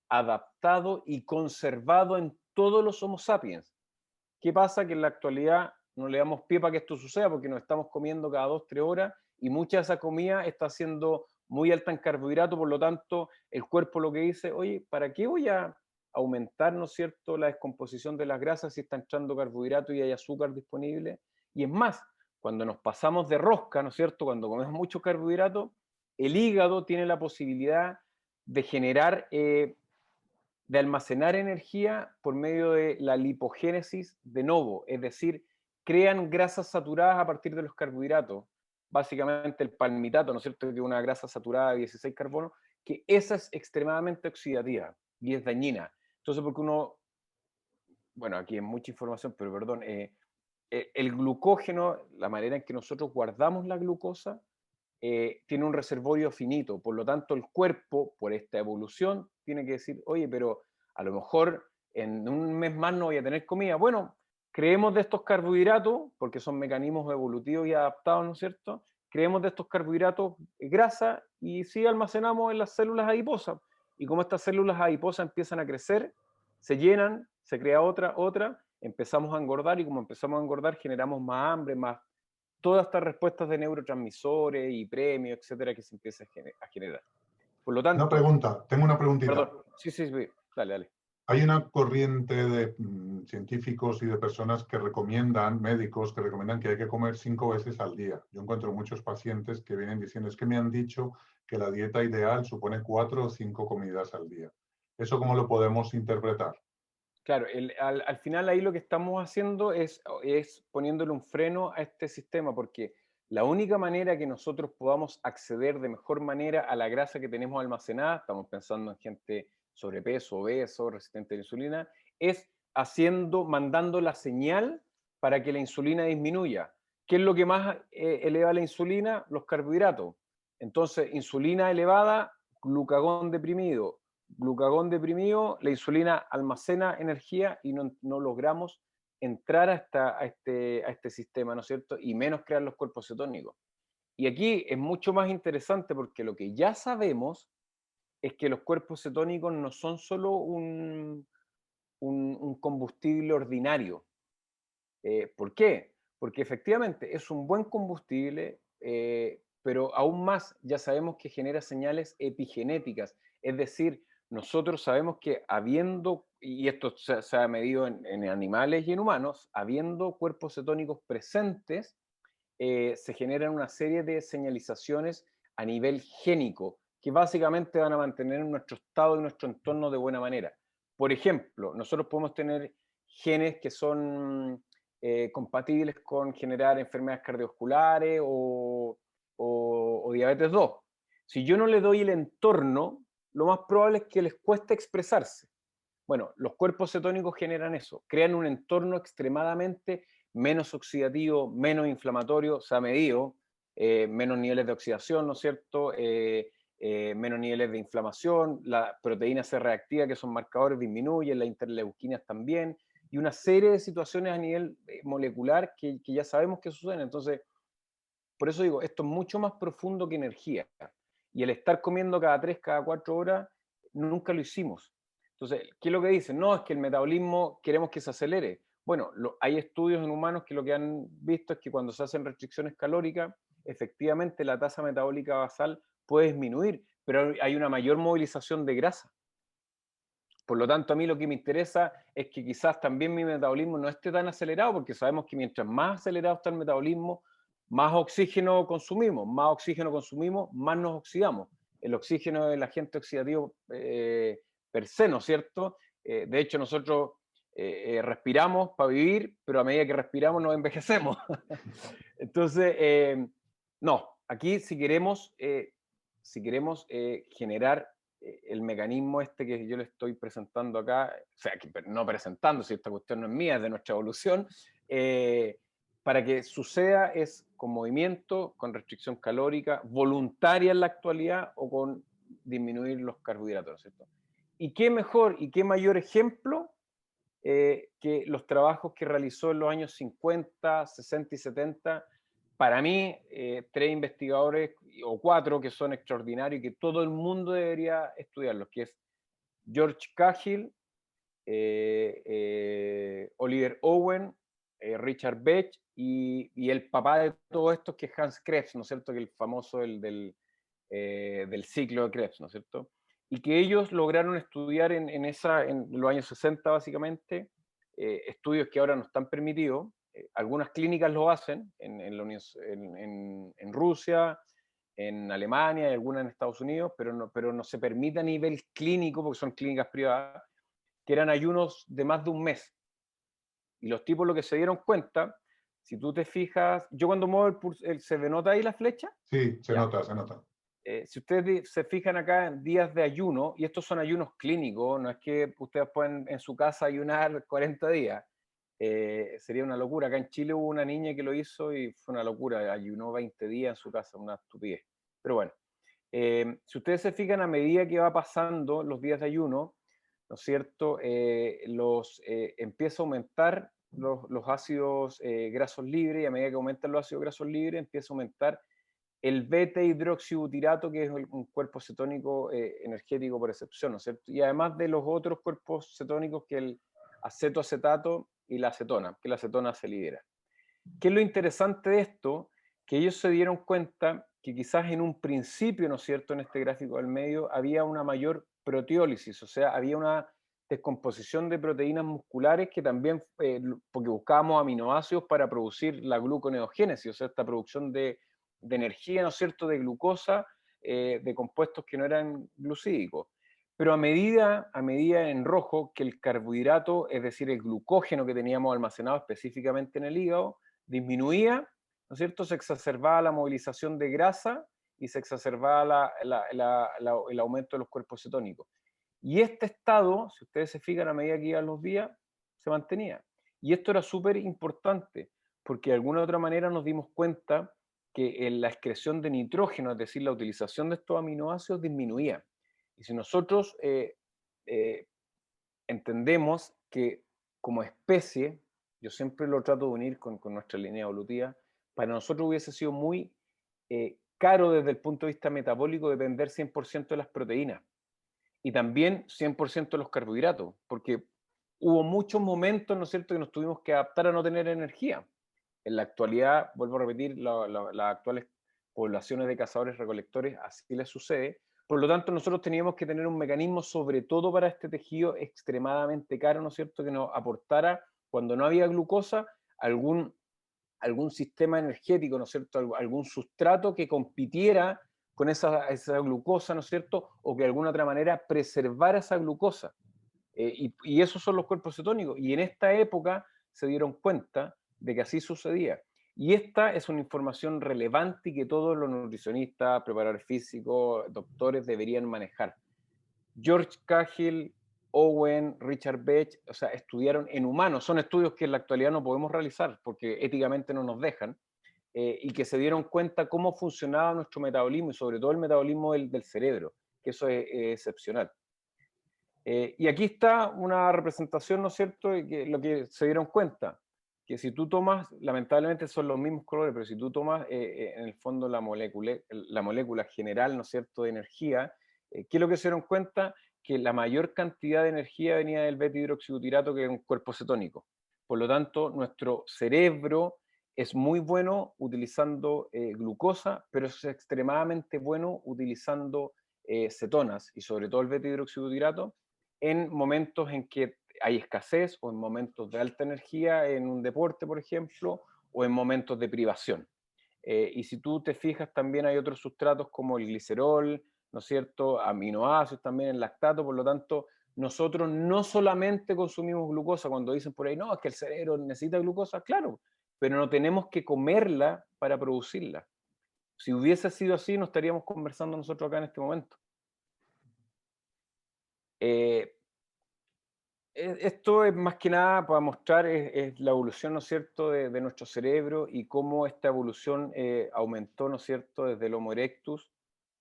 adaptado y conservado en todos los Homo sapiens. ¿Qué pasa? Que en la actualidad no le damos pie para que esto suceda porque nos estamos comiendo cada 2, 3 horas y mucha de esa comida está siendo muy alta en carbohidratos, por lo tanto el cuerpo lo que dice, oye, ¿para qué voy a aumentar, ¿no es cierto?, la descomposición de las grasas si está entrando carbohidrato y hay azúcar disponible? Y es más, cuando nos pasamos de rosca, ¿no es cierto?, cuando comemos mucho carbohidrato, el hígado tiene la posibilidad de generar de almacenar energía por medio de la lipogénesis de novo, es decir, crean grasas saturadas a partir de los carbohidratos, básicamente el palmitato, ¿no es cierto?, que es una grasa saturada de 16 carbonos, que esa es extremadamente oxidativa y es dañina. Entonces, porque uno, bueno, aquí hay mucha información, pero perdón, el glucógeno, la manera en que nosotros guardamos la glucosa, tiene un reservorio finito, por lo tanto el cuerpo, por esta evolución, tiene que decir, oye, pero a lo mejor en un mes más no voy a tener comida. Bueno, creemos de estos carbohidratos, porque son mecanismos evolutivos y adaptados, ¿no es cierto? Creemos de estos carbohidratos grasa y sí almacenamos en las células adiposas. Y como estas células adiposas empiezan a crecer, se llenan, se crea otra, empezamos a engordar y como empezamos a engordar generamos más hambre, más todas estas respuestas de neurotransmisores y premios, etcétera, que se empieza a generar. Por lo Una tanto, pregunta, tengo una perdón, preguntita. sí, dale, dale. Hay una corriente de científicos y de personas que recomiendan, médicos que recomiendan que hay que comer 5 veces al día. Yo encuentro muchos pacientes que vienen diciendo, es que me han dicho que la dieta ideal supone 4 o 5 comidas al día. ¿Eso cómo lo podemos interpretar? Claro, al final ahí lo que estamos haciendo es poniéndole un freno a este sistema, porque la única manera que nosotros podamos acceder de mejor manera a la grasa que tenemos almacenada, estamos pensando en gente sobrepeso, obeso, resistente a la insulina, es mandando la señal para que la insulina disminuya. ¿Qué es lo que más eleva la insulina? Los carbohidratos. Entonces, insulina elevada, glucagón deprimido, la insulina almacena energía y no logramos entrar a este sistema, ¿no es cierto? Y menos crear los cuerpos cetónicos. Y aquí es mucho más interesante porque lo que ya sabemos es que los cuerpos cetónicos no son solo un combustible ordinario. ¿Por qué? Porque efectivamente es un buen combustible, pero aún más ya sabemos que genera señales epigenéticas, es decir, nosotros sabemos que habiendo, y esto se ha medido en animales y en humanos, habiendo cuerpos cetónicos presentes, se generan una serie de señalizaciones a nivel génico, que básicamente van a mantener nuestro estado y nuestro entorno de buena manera. Por ejemplo, nosotros podemos tener genes que son compatibles con generar enfermedades cardiovasculares o diabetes 2. Si yo no le doy el entorno, lo más probable es que les cueste expresarse. Bueno, los cuerpos cetónicos generan eso, crean un entorno extremadamente menos oxidativo, menos inflamatorio, se ha medido, menos niveles de oxidación, ¿no es cierto? Menos niveles de inflamación, la proteína C reactiva, que son marcadores, disminuyen, las interleuquinas también, y una serie de situaciones a nivel molecular que ya sabemos que suceden. Entonces, por eso digo, esto es mucho más profundo que energía. Y el estar comiendo cada 3, cada 4 horas, nunca lo hicimos. Entonces, ¿qué es lo que dicen? No, es que el metabolismo queremos que se acelere. Bueno, hay estudios en humanos que lo que han visto es que cuando se hacen restricciones calóricas, efectivamente la tasa metabólica basal puede disminuir, pero hay una mayor movilización de grasa. Por lo tanto, a mí lo que me interesa es que quizás también mi metabolismo no esté tan acelerado, porque sabemos que mientras más acelerado está el metabolismo, más oxígeno consumimos, más nos oxidamos. El oxígeno es el agente oxidativo per se, ¿no es cierto? De hecho, nosotros respiramos para vivir, pero a medida que respiramos nos envejecemos. Entonces, no, aquí si queremos si queremos generar el mecanismo este que yo le estoy presentando acá, o sea, que no presentando, si esta cuestión no es mía, es de nuestra evolución, para que suceda es con movimiento, con restricción calórica, voluntaria en la actualidad o con disminuir los carbohidratos, ¿cierto? Y qué mejor y qué mayor ejemplo que los trabajos que realizó en los años 50, 60 y 70. Para mí, 3 investigadores o 4 que son extraordinarios y que todo el mundo debería estudiarlos, que es George Cahill, Oliver Owen, Richard Bech y el papá de todo esto que es Hans Krebs, ¿no es cierto? Que el famoso del ciclo de Krebs, ¿no es cierto? Y que ellos lograron estudiar en los años 60 básicamente, estudios que ahora no están permitidos. Algunas clínicas lo hacen en Rusia, en Alemania y algunas en Estados Unidos, pero no se permite a nivel clínico porque son clínicas privadas, que eran ayunos de más de un mes. Y los tipos lo que se dieron cuenta, si tú te fijas, yo cuando muevo ¿se denota ahí la flecha? Sí, se Ya. nota, se nota. Si ustedes se fijan acá en días de ayuno, y estos son ayunos clínicos, no es que ustedes pueden en su casa ayunar 40 días, sería una locura. Acá en Chile hubo una niña que lo hizo y fue una locura, ayunó 20 días en su casa, una estupidez. Pero bueno, si ustedes se fijan a medida que va pasando los días de ayuno, ¿no es cierto? Empieza a aumentar los ácidos grasos libres, y a medida que aumentan los ácidos grasos libres, empieza a aumentar el beta-hidroxibutirato, que es un cuerpo cetónico energético por excepción, ¿no es cierto? Y además de los otros cuerpos cetónicos, que el acetoacetato y la acetona, que la acetona se libera. ¿Qué es lo interesante de esto? Que ellos se dieron cuenta que quizás en un principio, ¿no es cierto?, en este gráfico del medio, había una mayor proteólisis, o sea, había una descomposición de proteínas musculares que también, porque buscábamos aminoácidos para producir la gluconeogénesis, o sea, esta producción de energía, ¿no es cierto?, de glucosa, de compuestos que no eran glucídicos. Pero a medida en rojo que el carbohidrato, es decir, el glucógeno que teníamos almacenado específicamente en el hígado, disminuía, ¿no es cierto? Se exacerbaba la movilización de grasa y se exacerbaba el aumento de los cuerpos cetónicos. Y este estado, si ustedes se fijan a medida que iban los días, se mantenía. Y esto era súper importante, porque de alguna u otra manera nos dimos cuenta que la excreción de nitrógeno, es decir, la utilización de estos aminoácidos, disminuía. Y si nosotros entendemos que como especie, yo siempre lo trato de unir con nuestra línea evolutiva, para nosotros hubiese sido muy caro desde el punto de vista metabólico depender 100% de las proteínas y también 100% de los carbohidratos, porque hubo muchos momentos, ¿no es cierto?, que nos tuvimos que adaptar a no tener energía. En la actualidad, vuelvo a repetir, las actuales poblaciones de cazadores-recolectores, así les sucede. Por lo tanto, nosotros teníamos que tener un mecanismo, sobre todo para este tejido extremadamente caro, ¿no es cierto?, que nos aportara, cuando no había glucosa, algún sistema energético, ¿no es cierto?, algún sustrato que compitiera con esa glucosa, ¿no es cierto?, o que de alguna otra manera preservara esa glucosa. Y esos son los cuerpos cetónicos. Y en esta época se dieron cuenta de que así sucedía. Y esta es una información relevante y que todos los nutricionistas, preparadores físicos, doctores deberían manejar. George Cahill, Owen, Richard Bech, o sea, estudiaron en humanos. Son estudios que en la actualidad no podemos realizar porque éticamente no nos dejan. Y que se dieron cuenta cómo funcionaba nuestro metabolismo y sobre todo el metabolismo del cerebro, que eso es excepcional. Y aquí está una representación, ¿no es cierto?, de que lo que se dieron cuenta, que si tú tomas, lamentablemente son los mismos colores, pero si tú tomas en el fondo la molécula general, ¿no es cierto?, de energía, ¿qué es lo que se dieron cuenta? Que la mayor cantidad de energía venía del beta-hidroxibutirato, que es un cuerpo cetónico. Por lo tanto, nuestro cerebro es muy bueno utilizando glucosa, pero es extremadamente bueno utilizando cetonas, y sobre todo el beta-hidroxibutirato, en momentos en que hay escasez o en momentos de alta energía en un deporte, por ejemplo, o en momentos de privación. Y si tú te fijas, también hay otros sustratos como el glicerol, ¿no es cierto?, aminoácidos también, el lactato. Por lo tanto, nosotros no solamente consumimos glucosa. Cuando dicen por ahí, no, es que el cerebro necesita glucosa, claro, pero no tenemos que comerla para producirla. Si hubiese sido así, no estaríamos conversando nosotros acá en este momento. Eh, Esto es más que nada para mostrar es la evolución, ¿no es cierto?, de nuestro cerebro y cómo esta evolución aumentó, ¿no es cierto?, desde el Homo erectus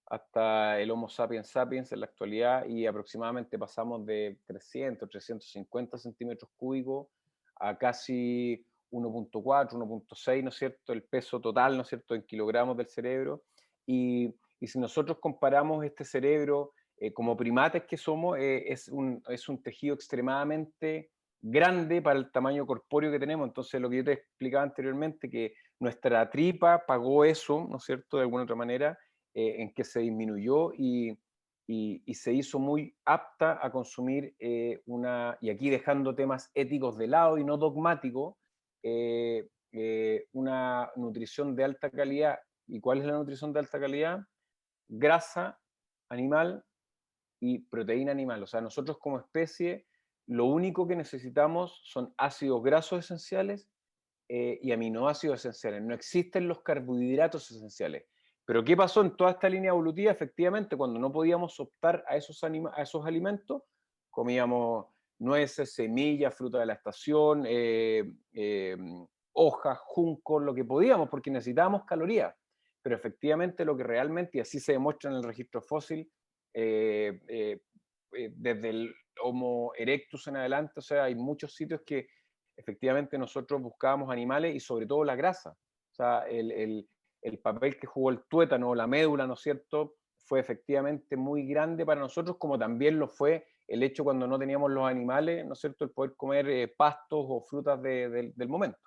hasta el Homo sapiens sapiens en la actualidad y aproximadamente pasamos de 300, 350 centímetros cúbicos a casi 1,4, 1,6, ¿no es cierto?, el peso total, ¿no es cierto?, en kilogramos del cerebro. Y si nosotros comparamos este cerebro como primates que somos, es un tejido extremadamente grande para el tamaño corpóreo que tenemos. Entonces, lo que yo te explicaba anteriormente, que nuestra tripa pagó eso, ¿no es cierto?, de alguna otra manera, en que se disminuyó y se hizo muy apta a consumir y aquí dejando temas éticos de lado y no dogmáticos, una nutrición de alta calidad. ¿Y cuál es la nutrición de alta calidad? Grasa animal y proteína animal. O sea, nosotros como especie, lo único que necesitamos son ácidos grasos esenciales y aminoácidos esenciales. No existen los carbohidratos esenciales. Pero ¿qué pasó en toda esta línea evolutiva? Efectivamente, cuando no podíamos optar a esos alimentos, comíamos nueces, semillas, fruta de la estación, hojas, juncos, lo que podíamos, porque necesitábamos calorías. Pero efectivamente lo que realmente, y así se demuestra en el registro fósil, eh, eh, desde el Homo erectus en adelante, o sea, hay muchos sitios que efectivamente nosotros buscábamos animales y sobre todo la grasa. O sea, el papel que jugó el tuétano, la médula, ¿no es cierto?, fue efectivamente muy grande para nosotros, como también lo fue el hecho cuando no teníamos los animales, ¿no es cierto?, el poder comer pastos o frutas del momento.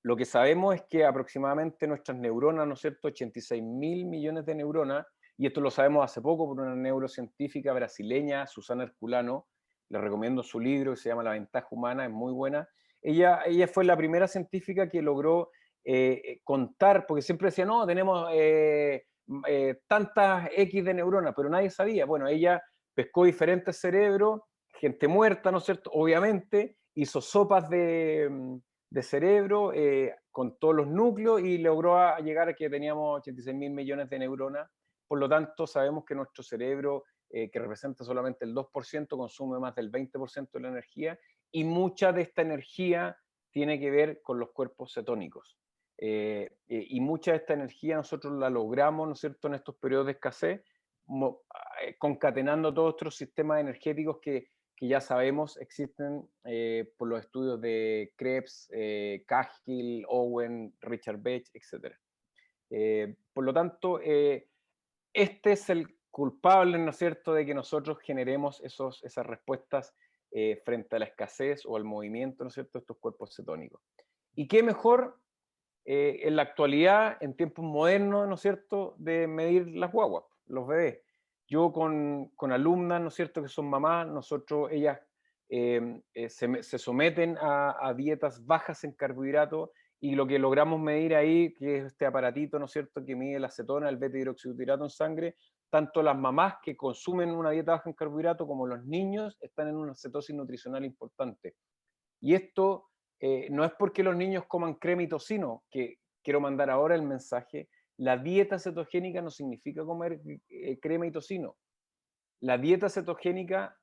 Lo que sabemos es que aproximadamente nuestras neuronas, ¿no es cierto?, 86.000 millones de neuronas, y esto lo sabemos hace poco por una neurocientífica brasileña, Susana Herculano, le recomiendo su libro que se llama La ventaja humana, es muy buena. Ella fue la primera científica que logró contar, porque siempre decía, no, tenemos tantas X de neuronas, pero nadie sabía. Bueno, ella pescó diferentes cerebros, gente muerta, ¿no es cierto?, obviamente, hizo sopas de cerebro con todos los núcleos y logró llegar a que teníamos 86.000 millones de neuronas. Por lo tanto, sabemos que nuestro cerebro, que representa solamente el 2%, consume más del 20% de la energía y mucha de esta energía tiene que ver con los cuerpos cetónicos. Y mucha de esta energía nosotros la logramos, ¿no es cierto?, en estos periodos de escasez, concatenando todos otros sistemas energéticos que ya sabemos existen por los estudios de Krebs, Cahill, Owen, Richard Bach, etc. Por lo tanto, este es el culpable, ¿no es cierto?, de que nosotros generemos esas respuestas frente a la escasez o al movimiento, ¿no es cierto?, de estos cuerpos cetónicos. ¿Y qué mejor en la actualidad, en tiempos modernos, ¿no es cierto?, de medir las guaguas, los bebés? Yo con alumnas, ¿no es cierto?, que son mamás, ellas se someten a dietas bajas en carbohidratos y lo que logramos medir ahí, que es este aparatito, ¿no es cierto?, que mide la acetona, el beta-hidroxibutirato en sangre, tanto las mamás que consumen una dieta baja en carbohidratos como los niños están en una cetosis nutricional importante. Y esto no es porque los niños coman crema y tocino, que quiero mandar ahora el mensaje, la dieta cetogénica no significa comer crema y tocino. La dieta cetogénica,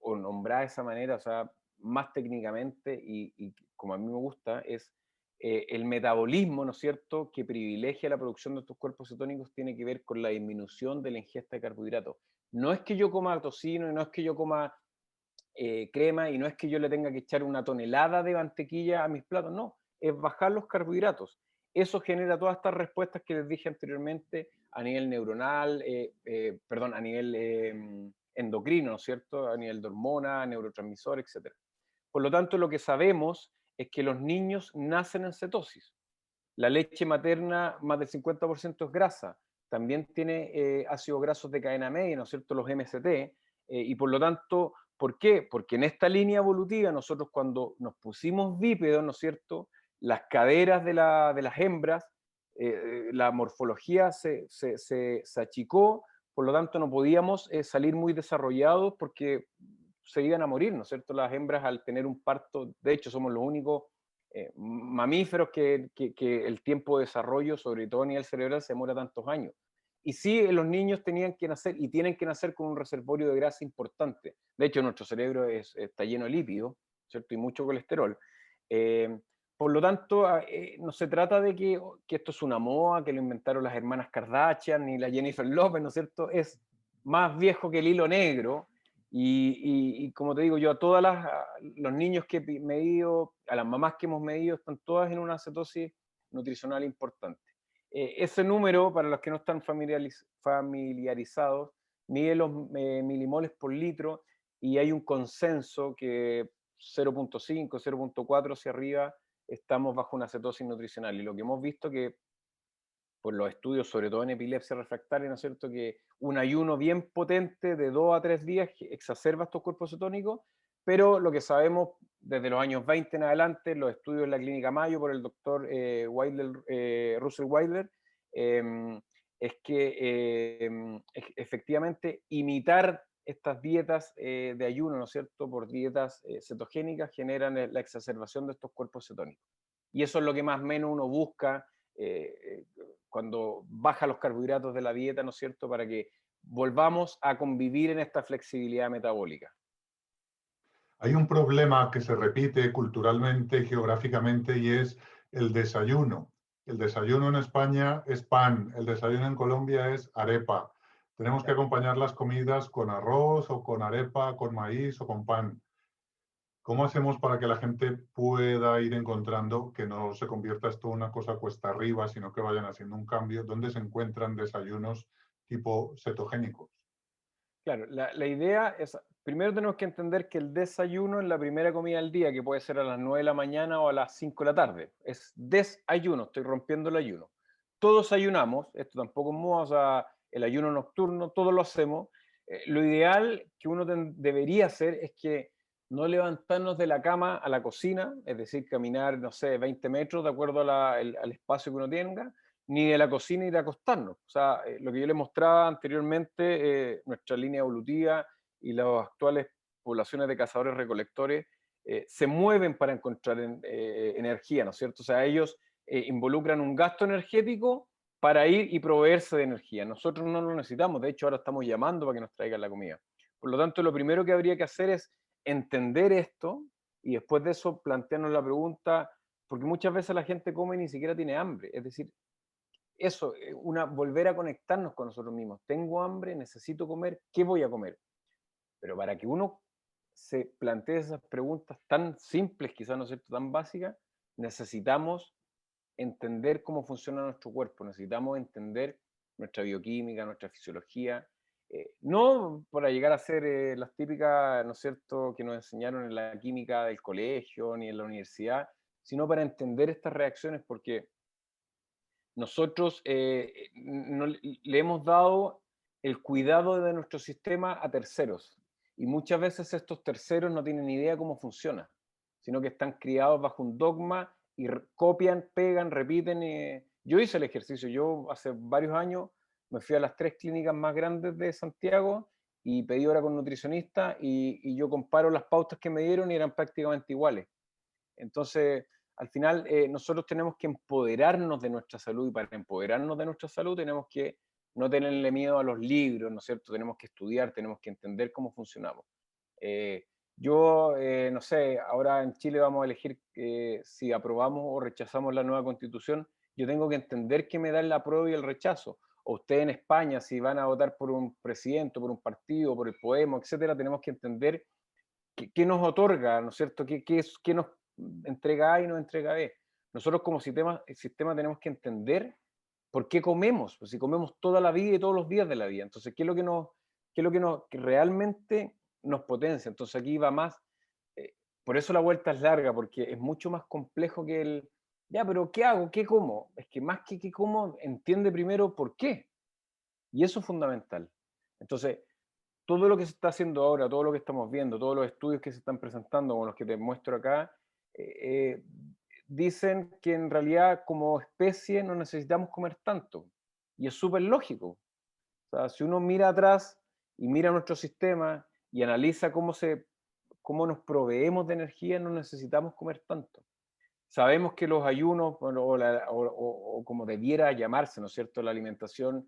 o nombrada de esa manera, o sea, más técnicamente y como a mí me gusta, es el metabolismo, ¿no es cierto?, que privilegia la producción de estos cuerpos cetónicos, tiene que ver con la disminución de la ingesta de carbohidratos. No es que yo coma tocino y no es que yo coma crema y no es que yo le tenga que echar una tonelada de mantequilla a mis platos, no, es bajar los carbohidratos. Eso genera todas estas respuestas que les dije anteriormente a nivel neuronal, perdón, a nivel endocrino, ¿no es cierto? A nivel de hormona, neurotransmisor, etc. Por lo tanto, lo que sabemos es que los niños nacen en cetosis. La leche materna, más del 50% es grasa. También tiene ácidos grasos de cadena media, ¿no es cierto? Los MCT. Y por lo tanto, ¿por qué? Porque en esta línea evolutiva, nosotros cuando nos pusimos bípedos, ¿no es cierto? Las caderas de las hembras, la morfología se achicó, por lo tanto no podíamos salir muy desarrollados porque se iban a morir, ¿no es cierto? Las hembras al tener un parto, de hecho somos los únicos mamíferos que el tiempo de desarrollo, sobre todo a nivel cerebral, se demora tantos años. Y sí, los niños tenían que nacer y tienen que nacer con un reservorio de grasa importante. De hecho, nuestro cerebro está lleno de lípidos, ¿cierto? Y mucho colesterol. Eh, por lo tanto, no se trata de que esto es una moda, que lo inventaron las hermanas Kardashian ni la Jennifer Lopez, ¿no es cierto? Es más viejo que el hilo negro. Y como te digo, yo los niños que he medido, a las mamás que hemos medido, están todas en una cetosis nutricional importante. Ese número, para los que no están familiarizados, mide los milimoles por litro y hay un consenso que 0.5, 0.4 hacia arriba estamos bajo una cetosis nutricional. Y lo que hemos visto que por los estudios, sobre todo en epilepsia refractaria, ¿no es cierto?, que un ayuno bien potente de 2 a 3 días exacerba estos cuerpos cetónicos, pero lo que sabemos desde los años 20 en adelante, los estudios en la Clínica Mayo por el doctor Russell Wilder, es que efectivamente imitar estas dietas de ayuno, ¿no es cierto?, por dietas cetogénicas generan la exacerbación de estos cuerpos cetónicos. Y eso es lo que más o menos uno busca cuando baja los carbohidratos de la dieta, ¿no es cierto?, para que volvamos a convivir en esta flexibilidad metabólica. Hay un problema que se repite culturalmente, geográficamente, y es el desayuno. El desayuno en España es pan, el desayuno en Colombia es arepa. Tenemos que acompañar las comidas con arroz o con arepa, con maíz o con pan. ¿Cómo hacemos para que la gente pueda ir encontrando que no se convierta esto en una cosa cuesta arriba, sino que vayan haciendo un cambio? ¿Dónde se encuentran desayunos tipo cetogénicos? Claro, la idea es, primero tenemos que entender que el desayuno es la primera comida del día, que puede ser a las 9 de la mañana o a las 5 de la tarde. Es desayuno, estoy rompiendo el ayuno. Todos ayunamos, esto tampoco es moda, o sea, el ayuno nocturno, todos lo hacemos. Lo ideal que uno debería hacer es que no levantarnos de la cama a la cocina, es decir, caminar, no sé, 20 metros de acuerdo al espacio que uno tenga, ni de la cocina ir a acostarnos. O sea, lo que yo les mostraba anteriormente, nuestra línea evolutiva y las actuales poblaciones de cazadores-recolectores se mueven para encontrar energía, ¿no es cierto? O sea, ellos involucran un gasto energético para ir y proveerse de energía. Nosotros no lo necesitamos, de hecho ahora estamos llamando para que nos traigan la comida. Por lo tanto, lo primero que habría que hacer es entender esto y después de eso plantearnos la pregunta, porque muchas veces la gente come y ni siquiera tiene hambre. Es decir, eso, volver a conectarnos con nosotros mismos. Tengo hambre, necesito comer, ¿qué voy a comer? Pero para que uno se plantee esas preguntas tan simples, quizás no es cierto, tan básicas, necesitamos entender cómo funciona nuestro cuerpo, necesitamos entender nuestra bioquímica, nuestra fisiología, no para llegar a ser las típicas, ¿no es cierto?, que nos enseñaron en la química del colegio ni en la universidad, sino para entender estas reacciones, porque nosotros le hemos dado el cuidado de nuestro sistema a terceros y muchas veces estos terceros no tienen ni idea cómo funciona, sino que están criados bajo un dogma y copian, pegan, repiten. Yo hice el ejercicio, yo hace varios años me fui a las 3 clínicas más grandes de Santiago y pedí hora con nutricionista y yo comparo las pautas que me dieron y eran prácticamente iguales. Entonces, al final, nosotros tenemos que empoderarnos de nuestra salud y para empoderarnos de nuestra salud tenemos que no tenerle miedo a los libros, ¿no es cierto? Tenemos que estudiar, tenemos que entender cómo funcionamos. No sé, ahora en Chile vamos a elegir si aprobamos o rechazamos la nueva constitución. Yo tengo que entender qué me da el apruebo y el rechazo. O ustedes en España, si van a votar por un presidente, por un partido, por el Podemos, etcétera, tenemos que entender qué nos otorga, ¿no es cierto? ¿Qué nos entrega A y nos entrega B? Nosotros como sistema tenemos que entender por qué comemos, pues si comemos toda la vida y todos los días de la vida. Entonces, ¿qué es lo que realmente nos potencia? Entonces aquí va más, por eso la vuelta es larga, porque es mucho más complejo que ya, pero ¿qué hago? ¿Qué como? Es que más que qué como, entiende primero por qué. Y eso es fundamental. Entonces, todo lo que se está haciendo ahora, todo lo que estamos viendo, todos los estudios que se están presentando, como los que te muestro acá, eh, eh, dicen que en realidad como especie no necesitamos comer tanto. Y es súper lógico. O sea, si uno mira atrás y mira nuestro sistema y analiza cómo nos proveemos de energía, no necesitamos comer tanto. Sabemos que los ayunos, bueno, o como debiera llamarse, ¿no es cierto?, la alimentación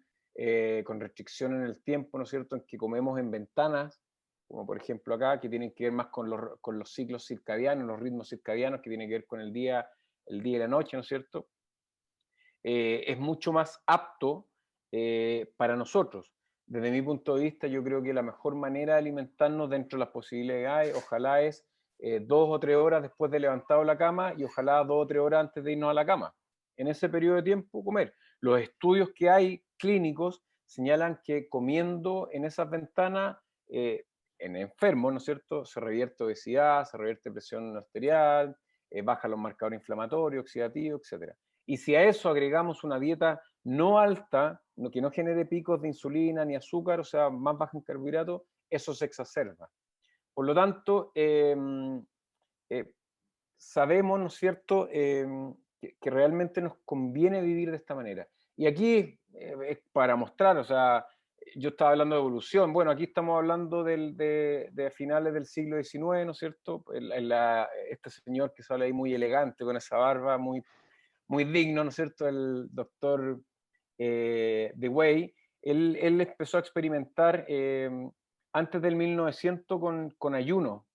con restricción en el tiempo, ¿no es cierto?, en que comemos en ventanas, como por ejemplo acá, que tienen que ver más con los ciclos circadianos, los ritmos circadianos, que tienen que ver con el día y la noche, ¿no es cierto?, es mucho más apto para nosotros. Desde mi punto de vista, yo creo que la mejor manera de alimentarnos dentro de las posibilidades, ojalá es 2 o 3 horas después de levantado la cama y ojalá 2 o 3 horas antes de irnos a la cama. En ese periodo de tiempo, comer. Los estudios que hay clínicos señalan que comiendo en esas ventanas, en enfermos, ¿no es cierto?, se revierte obesidad, se revierte presión arterial, baja los marcadores inflamatorios, oxidativos, etcétera. Y si a eso agregamos una dieta no alta, que no genere picos de insulina ni azúcar, o sea, más baja en carbohidratos, eso se exacerba. Por lo tanto, eh, sabemos, ¿no es cierto?, que realmente nos conviene vivir de esta manera. Y aquí es para mostrar, o sea, yo estaba hablando de evolución, bueno, aquí estamos hablando de finales del siglo XIX, ¿no es cierto? Este señor que sale ahí muy elegante, con esa barba, muy digno, ¿no es cierto?, el doctor Dewey, él empezó a experimentar antes del 1900 con ayuno,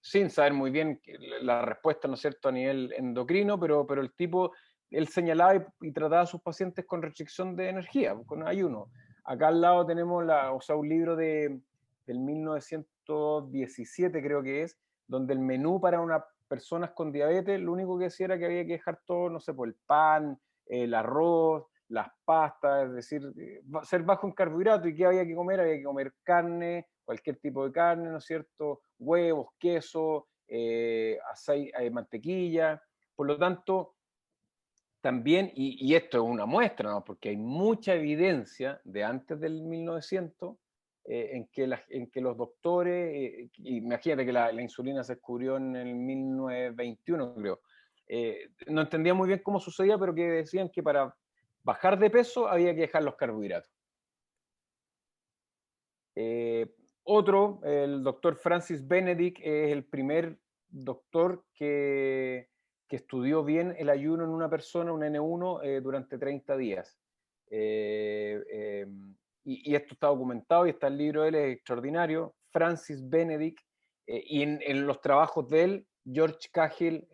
sin saber muy bien la respuesta, ¿no es cierto?, a nivel endocrino, pero el tipo, él señalaba y trataba a sus pacientes con restricción de energía, con ayuno. Acá al lado tenemos o sea, un libro del 1917, creo que es, donde el menú para unas personas con diabetes, lo único que decía era que había que dejar todo, no sé, por el pan, el arroz, las pastas, es decir, ser bajo en carbohidratos. ¿Y qué había que comer? Había que comer carne, cualquier tipo de carne, ¿no es cierto? Huevos, queso, aceite, mantequilla. Por lo tanto, también, y esto es una muestra, ¿no?, porque hay mucha evidencia de antes del 1900 en que los doctores, imagínate que la insulina se descubrió en el 1921, creo, no entendía muy bien cómo sucedía, pero que decían que para bajar de peso había que dejar los carbohidratos. Otro, el doctor Francis Benedict, es el primer doctor que estudió bien el ayuno en una persona, un N1, durante 30 días. Eh, eh, y esto está documentado y está el libro de él, es extraordinario. Francis Benedict, y en los trabajos de él, George Cahill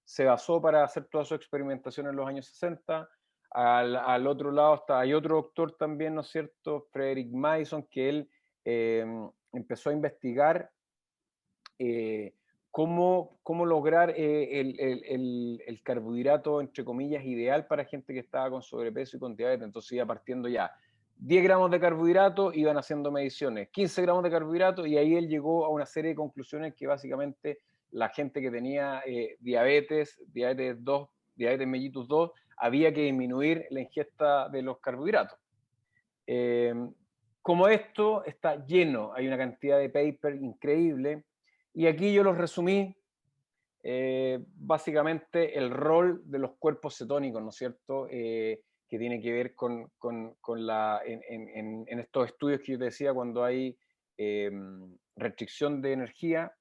se basó para hacer toda su experimentación en los años 60. Al otro lado hay otro doctor también, ¿no es cierto?, Frederick Mason, que él eh, empezó a investigar cómo lograr el carbohidrato, entre comillas, ideal para gente que estaba con sobrepeso y con diabetes. Entonces iba partiendo ya 10 gramos de carbohidrato, iban haciendo mediciones, 15 gramos de carbohidrato, y ahí él llegó a una serie de conclusiones que básicamente la gente que tenía diabetes 2, diabetes mellitus 2, había que disminuir la ingesta de los carbohidratos. Eh, como esto está lleno, hay una cantidad de paper increíble, y aquí yo los resumí, básicamente el rol de los cuerpos cetónicos, ¿no es cierto?, que tiene que ver en estos estudios que yo te decía, cuando hay restricción de energía,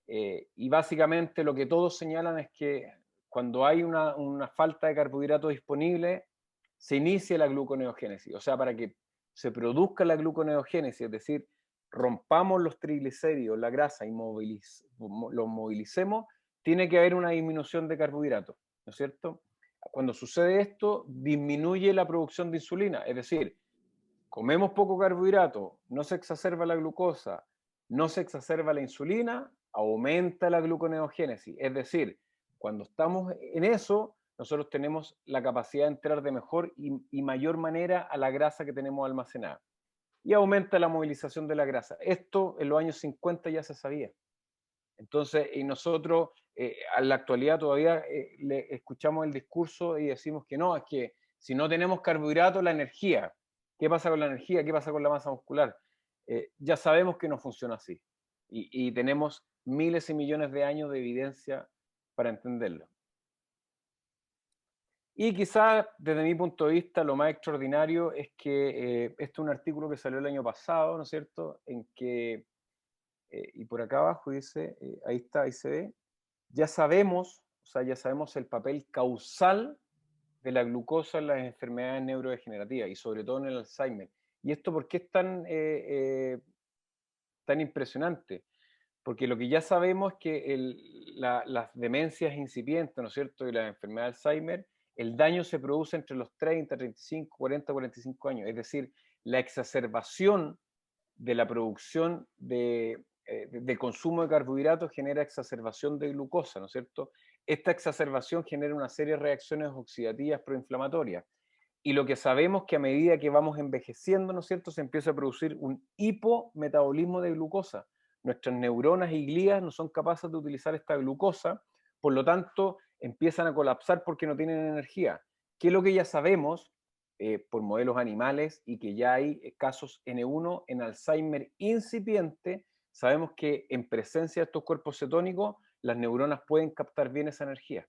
y básicamente lo que todos señalan es que cuando hay una falta de carbohidratos disponible, se inicia la gluconeogénesis. O sea, para que se produzca la gluconeogénesis, es decir, rompamos los triglicéridos, la grasa, y los movilicemos, tiene que haber una disminución de carbohidratos, ¿no es cierto? Cuando sucede esto, disminuye la producción de insulina, es decir, comemos poco carbohidrato, no se exacerba la glucosa, no se exacerba la insulina, aumenta la gluconeogénesis. Es decir, cuando estamos en eso, nosotros tenemos la capacidad de entrar de mejor y mayor manera a la grasa que tenemos almacenada. Y aumenta la movilización de la grasa. Esto en los años 50 ya se sabía. Entonces, y nosotros en la actualidad todavía le escuchamos el discurso y decimos que no, es que si no tenemos carbohidratos, la energía, ¿qué pasa con la energía? ¿Qué pasa con la masa muscular? Ya sabemos que no funciona así. Y tenemos miles y millones de años de evidencia para entenderlo. Y quizás desde mi punto de vista lo más extraordinario es que este es un artículo que salió el año pasado, ¿no es cierto?, en que, y por acá abajo dice, ahí está, ahí se ve, ya sabemos o sea, ya sabemos el papel causal de la glucosa en las enfermedades neurodegenerativas y sobre todo en el Alzheimer. ¿Y esto por qué es tan impresionante? Porque lo que ya sabemos es que las demencias incipientes, ¿no es cierto?, y la enfermedad de Alzheimer, el daño se produce entre los 30, 35, 40, 45 años. Es decir, la exacerbación de la producción de consumo de carbohidratos genera exacerbación de glucosa, ¿no es cierto? Esta exacerbación genera una serie de reacciones oxidativas proinflamatorias. Y lo que sabemos es que a medida que vamos envejeciendo, ¿no es cierto?, se empieza a producir un hipometabolismo de glucosa. Nuestras neuronas y glías no son capaces de utilizar esta glucosa, por lo tanto, empiezan a colapsar porque no tienen energía. ¿Qué es lo que ya sabemos por modelos animales y que ya hay casos N1 en Alzheimer incipiente? Sabemos que en presencia de estos cuerpos cetónicos, las neuronas pueden captar bien esa energía.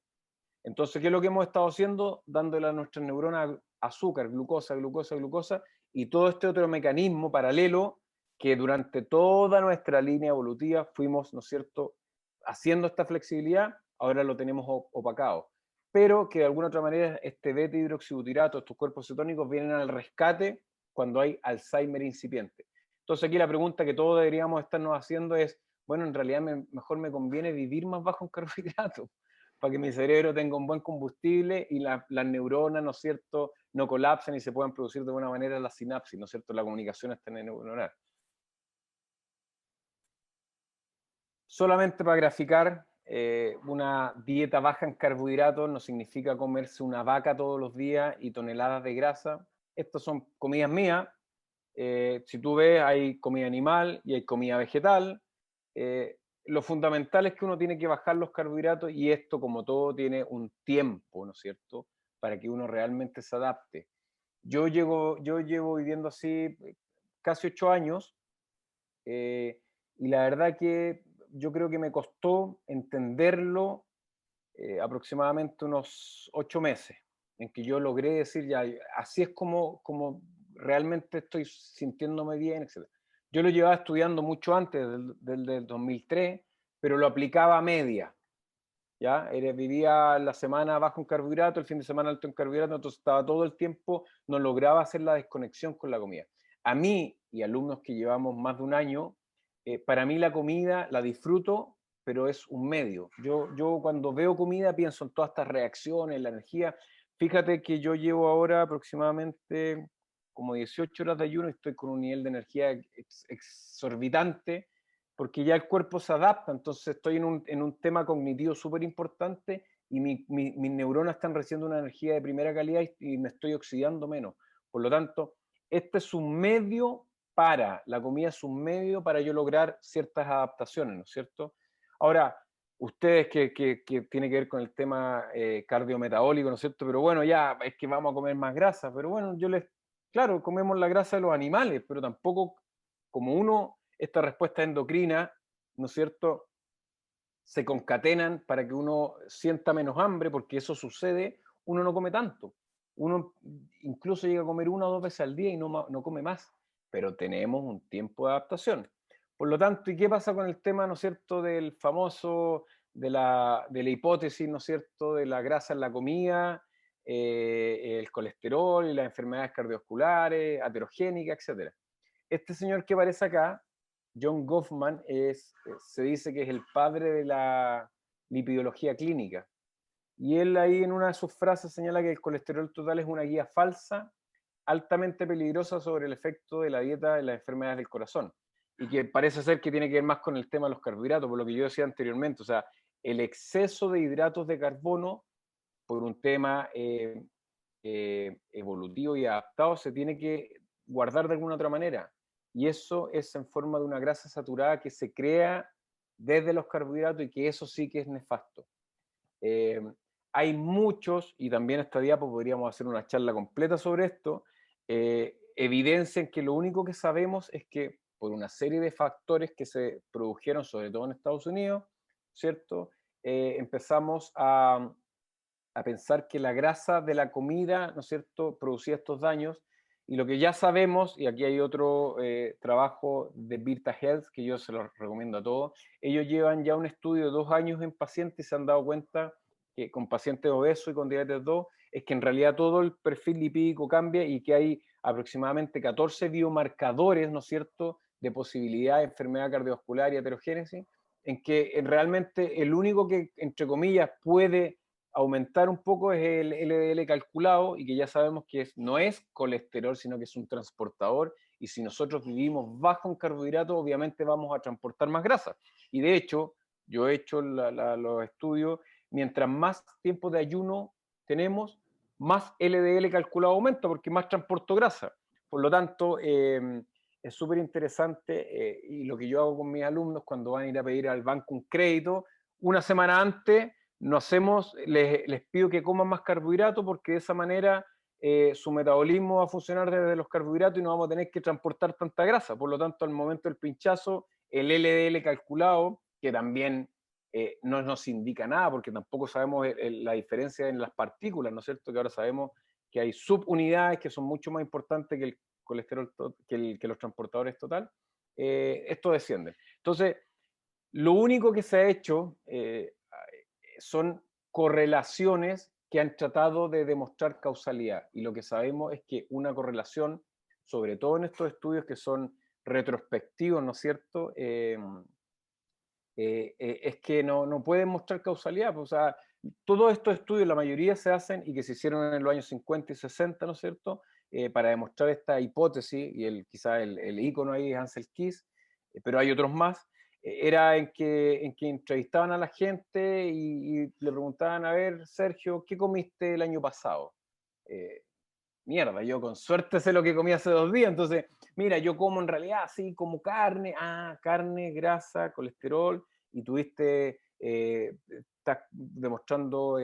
Entonces, ¿qué es lo que hemos estado haciendo? Dándole a nuestras neuronas azúcar, glucosa, glucosa, glucosa, y todo este otro mecanismo paralelo que durante toda nuestra línea evolutiva fuimos, ¿no es cierto?, haciendo esta flexibilidad, ahora lo tenemos opacado. Pero que de alguna otra manera este beta-hidroxibutirato, estos cuerpos cetónicos, vienen al rescate cuando hay Alzheimer incipiente. Entonces aquí la pregunta que todos deberíamos estarnos haciendo es, bueno, en realidad mejor me conviene vivir más bajo en carbohidratos para que mi cerebro tenga un buen combustible y las neuronas, ¿no es cierto?, no colapsen y se puedan producir de buena manera las sinapsis, ¿no es cierto?, la comunicación está neuronal. Solamente para graficar, una dieta baja en carbohidratos no significa comerse una vaca todos los días y toneladas de grasa. Estas son comidas mías. Si tú ves, hay comida animal y hay comida vegetal. Lo fundamental es que uno tiene que bajar los carbohidratos y esto, como todo, tiene un tiempo, ¿no es cierto?, para que uno realmente se adapte. Yo llevo viviendo así casi 8 años y la verdad que yo creo que me costó entenderlo aproximadamente unos 8 meses, en que yo logré decir, ya, así es como realmente estoy sintiéndome bien, etc. Yo lo llevaba estudiando mucho antes del 2003, pero lo aplicaba a media, ¿ya? Vivía la semana bajo en carbohidrato, el fin de semana alto en carbohidrato, entonces estaba todo el tiempo, no lograba hacer la desconexión con la comida. A mí y alumnos que llevamos más de un año, para mí la comida la disfruto, pero es un medio. Yo cuando veo comida pienso en todas estas reacciones, la energía. Fíjate que yo llevo ahora aproximadamente como 18 horas de ayuno y estoy con un nivel de energía exorbitante porque ya el cuerpo se adapta, entonces estoy en un tema cognitivo súper importante y mis neuronas están recibiendo una energía de primera calidad y me estoy oxidando menos. Por lo tanto, este es un medio la comida es un medio para yo lograr ciertas adaptaciones, ¿no es cierto? Ahora, ustedes que tiene que ver con el tema cardiometabólico, ¿no es cierto? Pero bueno, ya es que vamos a comer más grasa, pero bueno, claro, comemos la grasa de los animales, pero tampoco como esta respuesta endocrina, ¿no es cierto?, se concatenan para que uno sienta menos hambre, porque eso sucede, uno no come tanto. Uno incluso llega a comer 1 o 2 veces al día y no come más, pero tenemos un tiempo de adaptación. Por lo tanto, ¿y qué pasa con el tema, no es cierto, del famoso, de la hipótesis, no es cierto, de la grasa en la comida, el colesterol y las enfermedades cardiovasculares, aterogénicas, etcétera? Este señor que aparece acá, John Goffman, se dice que es el padre de la lipidología clínica. Y él ahí en una de sus frases señala que el colesterol total es una guía falsa, altamente peligrosa sobre el efecto de la dieta en las enfermedades del corazón. Y que parece ser que tiene que ver más con el tema de los carbohidratos, por lo que yo decía anteriormente. O sea, el exceso de hidratos de carbono, por un tema evolutivo y adaptado, se tiene que guardar de alguna otra manera. Y eso es en forma de una grasa saturada que se crea desde los carbohidratos y que eso sí que es nefasto. Eh, Hay muchos, y también esta diapo podríamos hacer una charla completa sobre esto, evidencian que lo único que sabemos es que por una serie de factores que se produjeron, sobre todo en Estados Unidos, ¿cierto? Empezamos a pensar que la grasa de la comida, ¿no es cierto?, producía estos daños. Y lo que ya sabemos, y aquí hay otro trabajo de Virta Health, que yo se lo recomiendo a todos, ellos llevan ya un estudio de 2 años en pacientes y se han dado cuenta que con pacientes obesos y con diabetes 2, es que en realidad todo el perfil lipídico cambia y que hay aproximadamente 14 biomarcadores, ¿no es cierto?, de posibilidad de enfermedad cardiovascular y heterogénesis, en que realmente el único que, entre comillas, puede aumentar un poco es el LDL calculado, y que ya sabemos que no es colesterol, sino que es un transportador, y si nosotros vivimos bajo en carbohidratos, obviamente vamos a transportar más grasa. Y de hecho, yo he hecho los estudios, mientras más tiempo de ayuno tenemos, más LDL calculado aumenta, porque más transporto grasa. Por lo tanto, es súper interesante, y lo que yo hago con mis alumnos cuando van a ir a pedir al banco un crédito, una semana antes les pido que coman más carbohidratos, porque de esa manera su metabolismo va a funcionar desde los carbohidratos y no vamos a tener que transportar tanta grasa. Por lo tanto, al momento del pinchazo, el LDL calculado, que también no nos indica nada, porque tampoco sabemos la diferencia en las partículas, ¿no es cierto? Que ahora sabemos que hay subunidades que son mucho más importantes que el colesterol, que los transportadores total. Esto desciende. Entonces, lo único que se ha hecho son correlaciones que han tratado de demostrar causalidad. Y lo que sabemos es que una correlación, sobre todo en estos estudios que son retrospectivos, ¿no es cierto?, es que no pueden mostrar causalidad. Pues, o sea, todos estos estudios, la mayoría se hacen y que se hicieron en los años 50 y 60, ¿no es cierto?, para demostrar esta hipótesis, y quizá el ícono ahí es Ansel Keys, pero hay otros más. Era en que entrevistaban a la gente y le preguntaban, a ver, Sergio, ¿qué comiste el año pasado? Eh, Mierda, yo con suerte sé lo que comí hace 2 días, entonces, mira, yo como en realidad, sí, como carne, carne, grasa, colesterol, y estás demostrando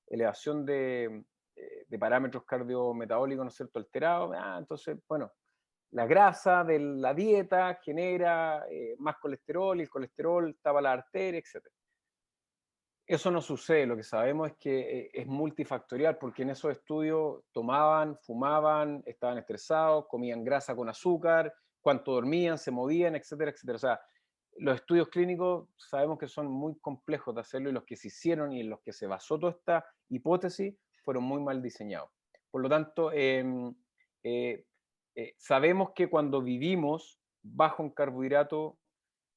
elevación de parámetros cardiometabólicos, ¿no es cierto?, alterados. Entonces, bueno, la grasa de la dieta genera más colesterol, y el colesterol tapa la arteria, etc. Eso no sucede, lo que sabemos es que es multifactorial, porque en esos estudios tomaban, fumaban, estaban estresados, comían grasa con azúcar, cuánto dormían, se movían, etcétera, etcétera. O sea, los estudios clínicos sabemos que son muy complejos de hacerlo, y los que se hicieron y en los que se basó toda esta hipótesis fueron muy mal diseñados. Por lo tanto, sabemos que cuando vivimos bajo en carbohidratos,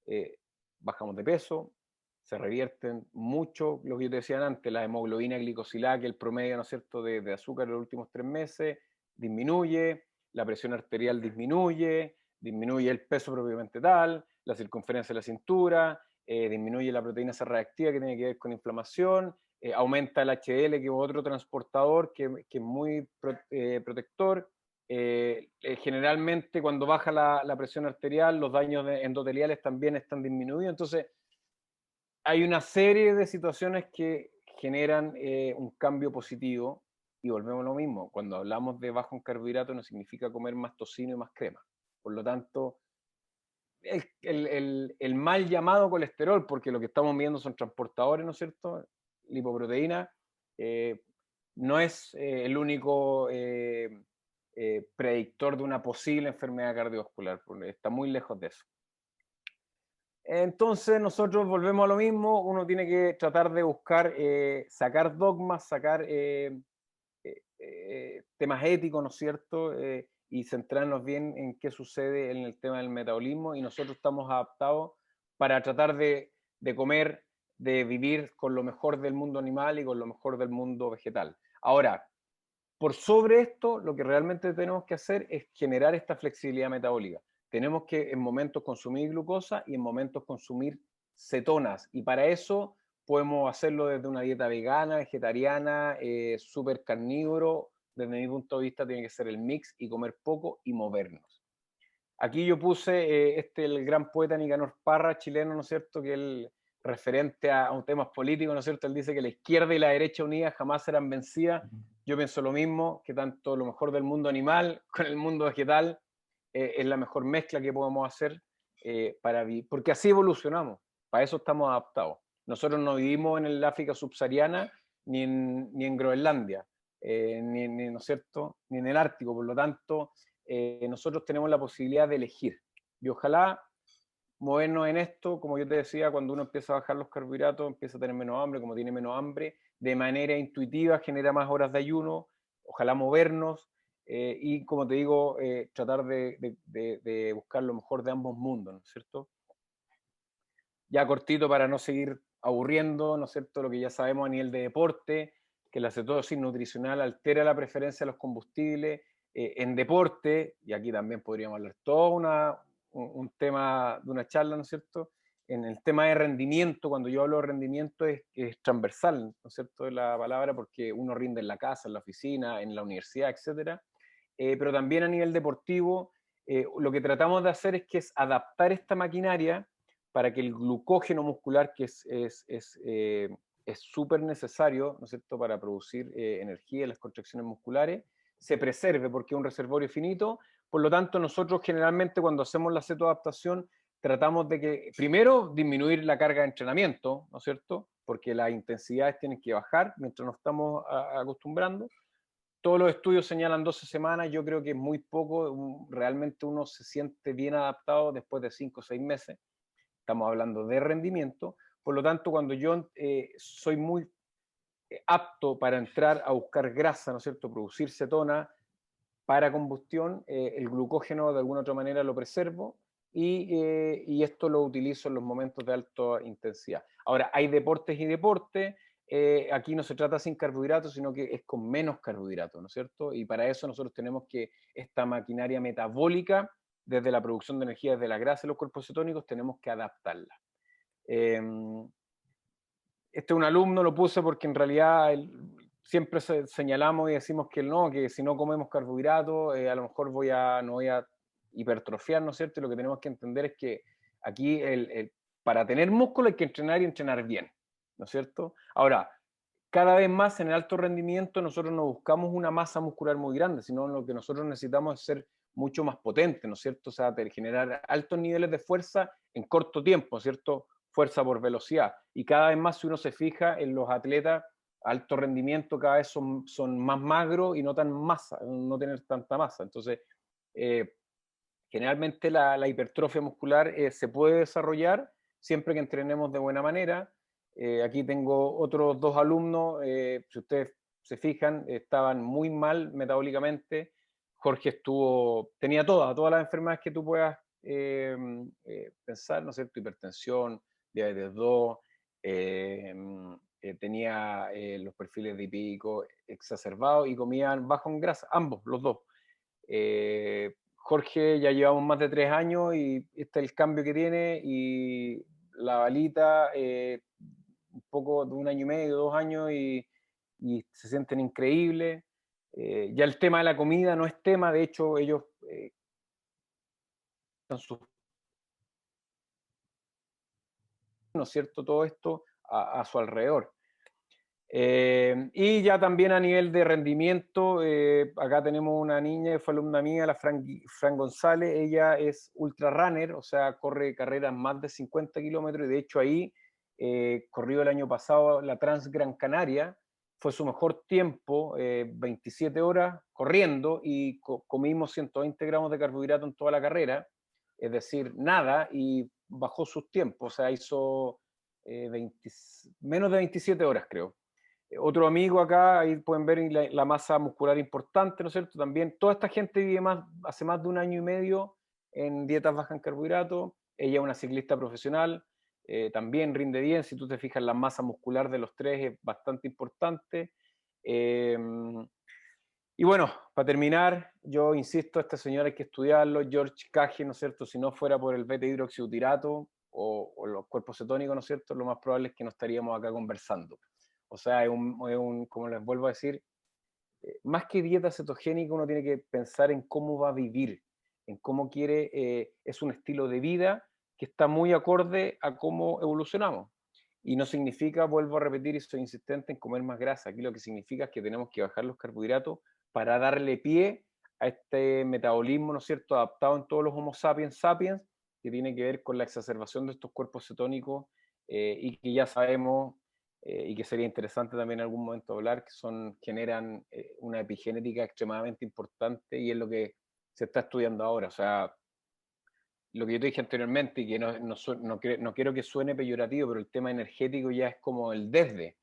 eh, bajamos de peso, se revierten mucho lo que yo te decía antes, la hemoglobina glicosilada, que el promedio, ¿no es cierto?, de azúcar en los últimos 3 meses, disminuye, la presión arterial disminuye el peso propiamente tal, la circunferencia de la cintura, disminuye la proteína C reactiva, que tiene que ver con inflamación, aumenta el HDL, que es otro transportador que es muy protector. Generalmente cuando baja la presión arterial, los daños endoteliales también están disminuidos. Entonces, hay una serie de situaciones que generan un cambio positivo, y volvemos a lo mismo. Cuando hablamos de bajo en carbohidratos, no significa comer más tocino y más crema. Por lo tanto, el mal llamado colesterol, porque lo que estamos viendo son transportadores, ¿no es cierto?, lipoproteína, no es el único predictor de una posible enfermedad cardiovascular, porque está muy lejos de eso. Entonces nosotros volvemos a lo mismo. Uno tiene que tratar de buscar, sacar dogmas, sacar temas éticos, ¿no es cierto?, y centrarnos bien en qué sucede en el tema del metabolismo, y nosotros estamos adaptados para tratar de comer, de vivir con lo mejor del mundo animal y con lo mejor del mundo vegetal. Ahora, por sobre esto, lo que realmente tenemos que hacer es generar esta flexibilidad metabólica. Tenemos que en momentos consumir glucosa y en momentos consumir cetonas, y para eso podemos hacerlo desde una dieta vegana, vegetariana, súper carnívoro. Desde mi punto de vista tiene que ser el mix, y comer poco y movernos. Aquí yo puse el gran poeta Nicanor Parra, chileno, ¿no es cierto?, que él, referente a un tema político, ¿no es cierto?, él dice que la izquierda y la derecha unidas jamás serán vencidas. Yo pienso lo mismo, que tanto lo mejor del mundo animal con el mundo vegetal es la mejor mezcla que podemos hacer para vivir, porque así evolucionamos, para eso estamos adaptados. Nosotros no vivimos en el África subsahariana ni en Groenlandia, ¿no es cierto?, ni en el Ártico. Por lo tanto, nosotros tenemos la posibilidad de elegir, y ojalá movernos en esto. Como yo te decía, cuando uno empieza a bajar los carbohidratos, empieza a tener menos hambre. Como tiene menos hambre, de manera intuitiva genera más horas de ayuno. Ojalá movernos y, como te digo, tratar de buscar lo mejor de ambos mundos, ¿no es cierto? Ya cortito para no seguir aburriendo, ¿no es cierto? Lo que ya sabemos a nivel de deporte, que la cetosis nutricional altera la preferencia de los combustibles en deporte, y aquí también podríamos hablar todo un tema de una charla, ¿no es cierto? En el tema de rendimiento, cuando yo hablo de rendimiento es transversal, ¿no es cierto? De la palabra, porque uno rinde en la casa, en la oficina, en la universidad, etcétera. Pero también a nivel deportivo, lo que tratamos de hacer es adaptar esta maquinaria para que el glucógeno muscular, que es súper necesario, ¿no es cierto?, para producir energía en las contracciones musculares, se preserve porque es un reservorio finito. Por lo tanto, nosotros generalmente cuando hacemos la cetoadaptación tratamos de que, primero, disminuir la carga de entrenamiento, ¿no es cierto?, porque las intensidades tienen que bajar mientras nos estamos acostumbrando. Todos los estudios señalan 12 semanas, yo creo que es muy poco, realmente uno se siente bien adaptado después de 5 o 6 meses. Estamos hablando de rendimiento. Por lo tanto, cuando yo soy muy apto para entrar a buscar grasa, ¿no es cierto?, producir cetona para combustión, el glucógeno de alguna otra manera lo preservo y esto lo utilizo en los momentos de alta intensidad. Ahora, hay deportes y deportes. Aquí no se trata sin carbohidratos, sino que es con menos carbohidratos, ¿no es cierto? Y para eso nosotros tenemos que esta maquinaria metabólica, desde la producción de energía, desde la grasa y los cuerpos cetónicos, tenemos que adaptarla. Este es un alumno, lo puse porque en realidad siempre señalamos y decimos que no, que si no comemos carbohidratos, a lo mejor no voy a hipertrofiar, ¿no es cierto? Y lo que tenemos que entender es que aquí para tener músculo hay que entrenar y entrenar bien, ¿no es cierto? Ahora, cada vez más en el alto rendimiento nosotros no buscamos una masa muscular muy grande, sino lo que nosotros necesitamos es ser mucho más potente, ¿no es cierto? O sea, generar altos niveles de fuerza en corto tiempo, ¿cierto? Fuerza por velocidad. Y cada vez más, si uno se fija en los atletas, alto rendimiento cada vez son más magros y no tan masa, no tener tanta masa. Entonces, eh, generalmente la hipertrofia muscular se puede desarrollar siempre que entrenemos de buena manera. Aquí tengo otros dos alumnos, si ustedes se fijan, estaban muy mal metabólicamente. Jorge tenía todas las enfermedades que tú puedas pensar, ¿no es cierto? Hipertensión, diabetes 2, tenía los perfiles lipídicos exacerbados y comían bajo en grasa, ambos, los dos. Jorge ya llevamos más de 3 años y este es el cambio que tiene, y la balita un poco de 1 año y medio, 2 años y se sienten increíbles. Ya el tema de la comida no es tema, de hecho ellos sus, ¿no es cierto?, todo esto a su alrededor. Y ya también a nivel de rendimiento, acá tenemos una niña que fue alumna mía, la Fran González. Ella es ultra runner, o sea, corre carreras más de 50 kilómetros, y de hecho ahí corrió el año pasado la Trans Gran Canaria, fue su mejor tiempo, 27 horas corriendo, y comimos 120 gramos de carbohidrato en toda la carrera, es decir, nada, y bajó sus tiempos, o sea, hizo 20, menos de 27 horas, creo. Otro amigo acá, ahí pueden ver la masa muscular importante, ¿no es cierto? También toda esta gente vive hace más de 1 año y medio en dietas bajas en carbohidratos. Ella es una ciclista profesional, también rinde bien. Si tú te fijas, la masa muscular de los tres es bastante importante. Eh, y bueno, para terminar, yo insisto, a este señor hay que estudiarlo, George Cage, ¿no es cierto? Si no fuera por el beta-hidroxibutirato o los cuerpos cetónicos, ¿no es cierto?, lo más probable es que no estaríamos acá conversando. O sea, como les vuelvo a decir, más que dieta cetogénica, uno tiene que pensar en cómo va a vivir, en cómo quiere, es un estilo de vida que está muy acorde a cómo evolucionamos. Y no significa, vuelvo a repetir y soy insistente en comer más grasa. Aquí lo que significa es que tenemos que bajar los carbohidratos para darle pie a este metabolismo, ¿no es cierto?, adaptado en todos los Homo sapiens sapiens, que tiene que ver con la exacerbación de estos cuerpos cetónicos, y que ya sabemos, y que sería interesante también en algún momento hablar, que generan una epigenética extremadamente importante, y es lo que se está estudiando ahora. O sea, lo que yo te dije anteriormente, y que no quiero que suene peyorativo, pero el tema energético ya es como el desde.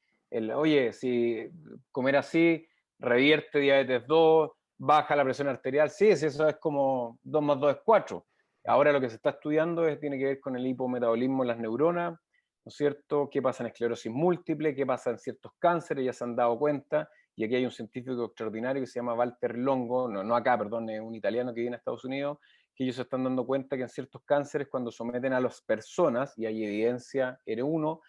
Oye, si comer así revierte diabetes 2, baja la presión arterial, sí, sí, eso es como 2 más 2 es 4. Ahora lo que se está estudiando tiene que ver con el hipometabolismo en las neuronas, ¿no es cierto? ¿Qué pasa en esclerosis múltiple? ¿Qué pasa en ciertos cánceres? Ya se han dado cuenta, y aquí hay un científico extraordinario que se llama Walter Longo, no acá, perdón, es un italiano que viene a Estados Unidos, que ellos se están dando cuenta que en ciertos cánceres, cuando someten a las personas, y hay evidencia, R1,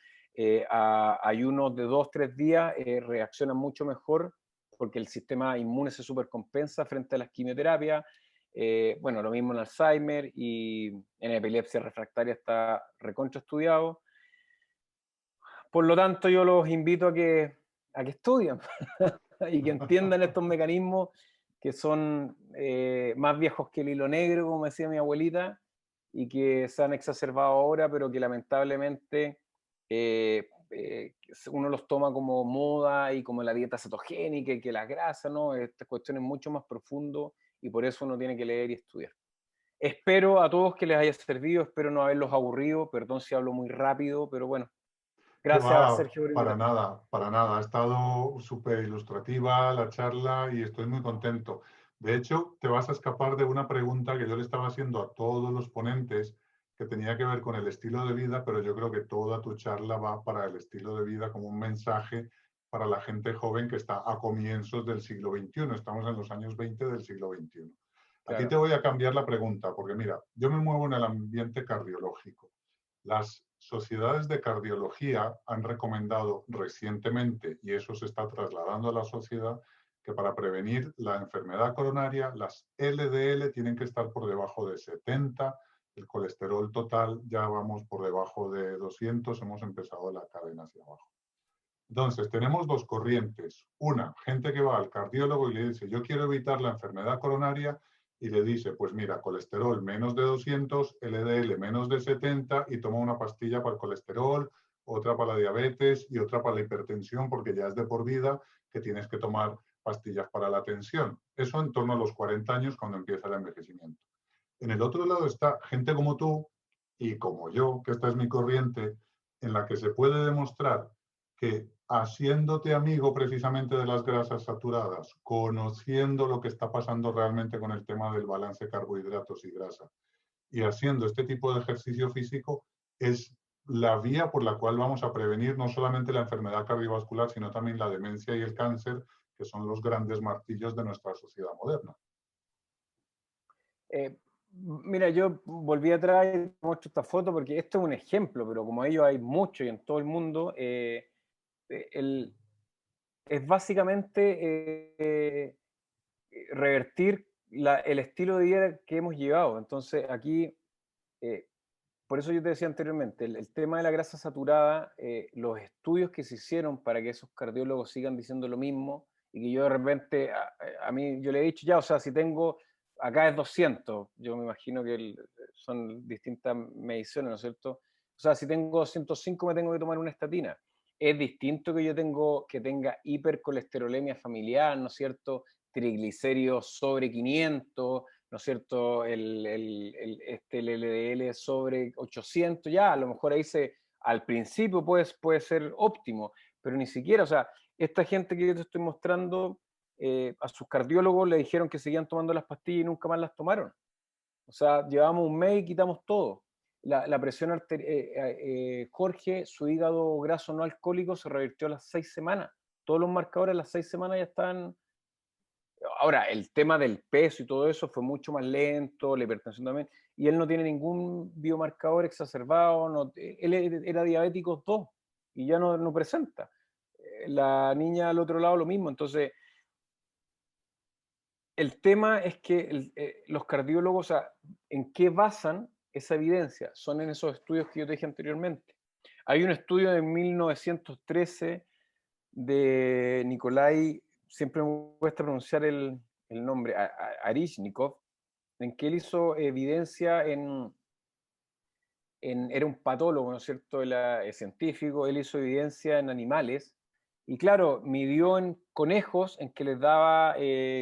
a ayunos de 2-3 días, reaccionan mucho mejor porque el sistema inmune se supercompensa frente a las quimioterapias. Bueno, lo mismo en Alzheimer, y en epilepsia refractaria está recontra estudiado. Por lo tanto, yo los invito a que estudien y que entiendan estos mecanismos que son más viejos que el hilo negro, como decía mi abuelita, y que se han exacerbado ahora, pero que lamentablemente uno los toma como moda y como la dieta cetogénica y que la grasa, ¿no? Estas cuestiones mucho más profundo, y por eso uno tiene que leer y estudiar. Espero a todos que les haya servido, espero no haberlos aburrido, perdón si hablo muy rápido, pero bueno, Que gracias va, Sergio por para invitarme. nada, para nada. Ha estado súper ilustrativa la charla y estoy muy contento. De hecho, te vas a escapar de una pregunta que yo le estaba haciendo a todos los ponentes que tenía que ver con el estilo de vida, pero yo creo que toda tu charla va para el estilo de vida como un mensaje para la gente joven que está a comienzos del siglo XXI. Estamos en los años 20 del siglo XXI. A ti te Claro. voy a cambiar la pregunta, porque mira, yo me muevo en el ambiente cardiológico. Las sociedades de cardiología han recomendado recientemente, y eso se está trasladando a la sociedad, que para prevenir la enfermedad coronaria, las LDL tienen que estar por debajo de 70, el colesterol total ya vamos por debajo de 200, hemos empezado la cadena hacia abajo. Entonces, tenemos dos corrientes. Una, gente que va al cardiólogo y le dice, yo quiero evitar la enfermedad coronaria, y le dice, pues mira, colesterol menos de 200, LDL menos de 70, y toma una pastilla para el colesterol, otra para la diabetes y otra para la hipertensión, porque ya es de por vida que tienes que tomar pastillas para la tensión. Eso en torno a los 40 años, cuando empieza el envejecimiento. En el otro lado está gente como tú y como yo, que esta es mi corriente, en la que se puede demostrar que haciéndote amigo precisamente de las grasas saturadas, conociendo lo que está pasando realmente con el tema del balance carbohidratos y grasa, y haciendo este tipo de ejercicio físico, es la vía por la cual vamos a prevenir no solamente la enfermedad cardiovascular, sino también la demencia y el cáncer, que son los grandes martillos de nuestra sociedad moderna. Mira, yo volví atrás y te muestro esta foto porque esto es un ejemplo, pero como ellos hay muchos y en todo el mundo, el, es básicamente revertir el estilo de vida que hemos llevado. Entonces, aquí, eh, por eso yo te decía anteriormente, el tema de la grasa saturada, los estudios que se hicieron para que esos cardiólogos sigan diciendo lo mismo, y que yo de repente, a mí, yo le he dicho ya, o sea, si tengo, acá es 200, yo me imagino que son distintas mediciones, ¿no es cierto? O sea, si tengo 205 me tengo que tomar una estatina. Es distinto que que tenga hipercolesterolemia familiar, ¿no es cierto? Triglicéridos sobre 500, ¿no es cierto? El LDL sobre 800, ya, a lo mejor ahí al principio puede ser óptimo, pero ni siquiera, o sea, esta gente que yo te estoy mostrando, a sus cardiólogos le dijeron que seguían tomando las pastillas y nunca más las tomaron. O sea, llevamos un mes y quitamos todo. La presión arterial, Jorge, su hígado graso no alcohólico se revirtió a las 6 semanas. Todos los marcadores a las 6 semanas ya están. Ahora, el tema del peso y todo eso fue mucho más lento, la hipertensión también, y él no tiene ningún biomarcador exacerbado, él era diabético 2 y ya no presenta. La niña al otro lado lo mismo, entonces el tema es que los cardiólogos, o sea, ¿en qué basan esa evidencia? Son en esos estudios que yo te dije anteriormente. Hay un estudio de 1913 de Nikolai, siempre me cuesta pronunciar el nombre, Arishnikov, en que él hizo evidencia era un patólogo, ¿no es cierto?, científico, él hizo evidencia en animales, y claro, midió en conejos en que les daba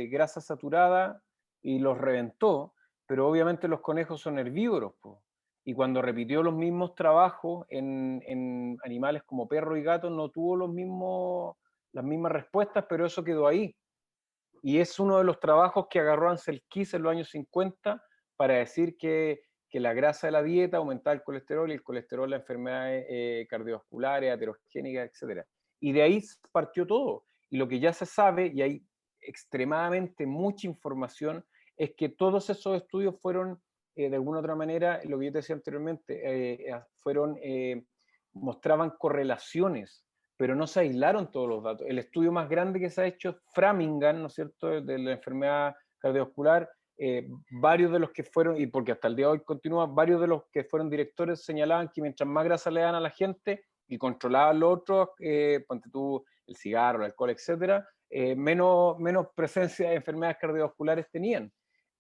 grasa saturada y los reventó, pero obviamente los conejos son herbívoros, po. Y cuando repitió los mismos trabajos en animales como perro y gato, no tuvo las mismas respuestas, pero eso quedó ahí. Y es uno de los trabajos que agarró Ansel Keys en los años 50 para decir que la grasa de la dieta aumentaba el colesterol y el colesterol las enfermedades cardiovasculares, aterogénicas, etc. Y de ahí partió todo. Y lo que ya se sabe, y hay extremadamente mucha información, es que todos esos estudios fueron, de alguna otra manera, lo que yo te decía anteriormente, mostraban correlaciones, pero no se aislaron todos los datos. El estudio más grande que se ha hecho es Framingham, ¿no es cierto?, de la enfermedad cardiovascular. Varios de los que fueron, y porque hasta el día de hoy continúa, varios de los que fueron directores señalaban que mientras más grasa le dan a la gente y controlaban los otros, ponte tú el cigarro, el alcohol, etcétera, menos presencia de enfermedades cardiovasculares tenían.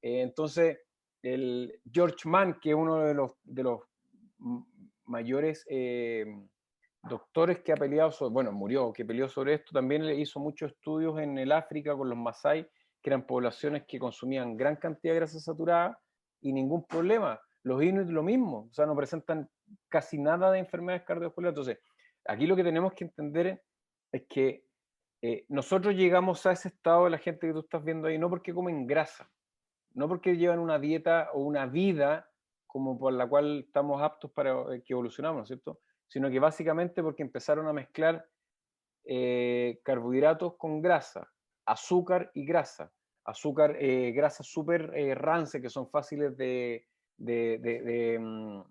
Entonces, el George Mann, que es uno de los mayores doctores que ha peleado sobre, bueno, murió, que peleó sobre esto, también le hizo muchos estudios en el África con los Masái, que eran poblaciones que consumían gran cantidad de grasa saturada y ningún problema. Los Inuit lo mismo, o sea, no presentan casi nada de enfermedades cardiovasculares. Entonces, aquí lo que tenemos que entender es que nosotros llegamos a ese estado de la gente que tú estás viendo ahí, no porque comen grasa, no porque llevan una dieta o una vida como por la cual estamos aptos para que evolucionamos, ¿no es cierto? Sino que básicamente porque empezaron a mezclar carbohidratos con grasa, azúcar y grasa. Azúcar, grasas súper rancias que son fáciles de, de, de, mm,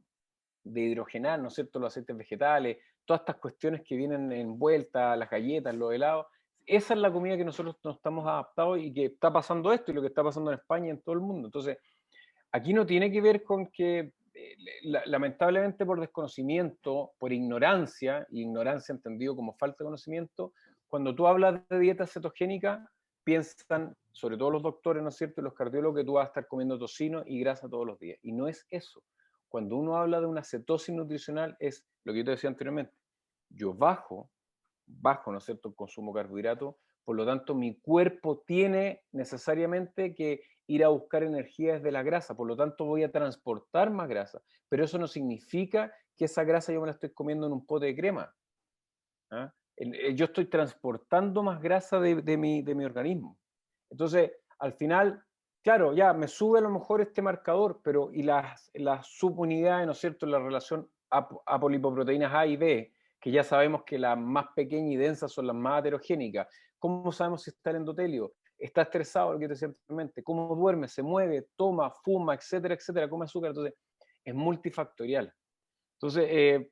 de hidrogenar, ¿no es cierto? Los aceites vegetales, todas estas cuestiones que vienen envueltas, las galletas, los helados. Esa es la comida que nosotros nos estamos adaptados y que está pasando esto y lo que está pasando en España y en todo el mundo. Entonces, aquí no tiene que ver con que, lamentablemente por desconocimiento, por ignorancia, y ignorancia entendido como falta de conocimiento, cuando tú hablas de dieta cetogénica, piensan, sobre todo los doctores, ¿no es cierto?, y los cardiólogos, que tú vas a estar comiendo tocino y grasa todos los días. Y no es eso. Cuando uno habla de una cetosis nutricional, es lo que yo te decía anteriormente. Yo bajo, ¿no es cierto?, el consumo de carbohidratos, por lo tanto mi cuerpo tiene necesariamente que ir a buscar energía desde la grasa, por lo tanto voy a transportar más grasa, pero eso no significa que esa grasa yo me la estoy comiendo en un pote de crema. ¿Ah? Yo estoy transportando más grasa de mi organismo. Entonces, al final, claro, ya me sube a lo mejor este marcador, pero y las subunidades, ¿no es cierto?, la relación apolipoproteínas A y B, que ya sabemos que las más pequeñas y densas son las más heterogénicas. ¿Cómo sabemos si está el endotelio? ¿Está estresado, lo que te decía anteriormente? ¿Cómo duerme? ¿Se mueve? ¿Toma? ¿Fuma? Etcétera, etcétera. ¿Come azúcar? Entonces, es multifactorial. Entonces,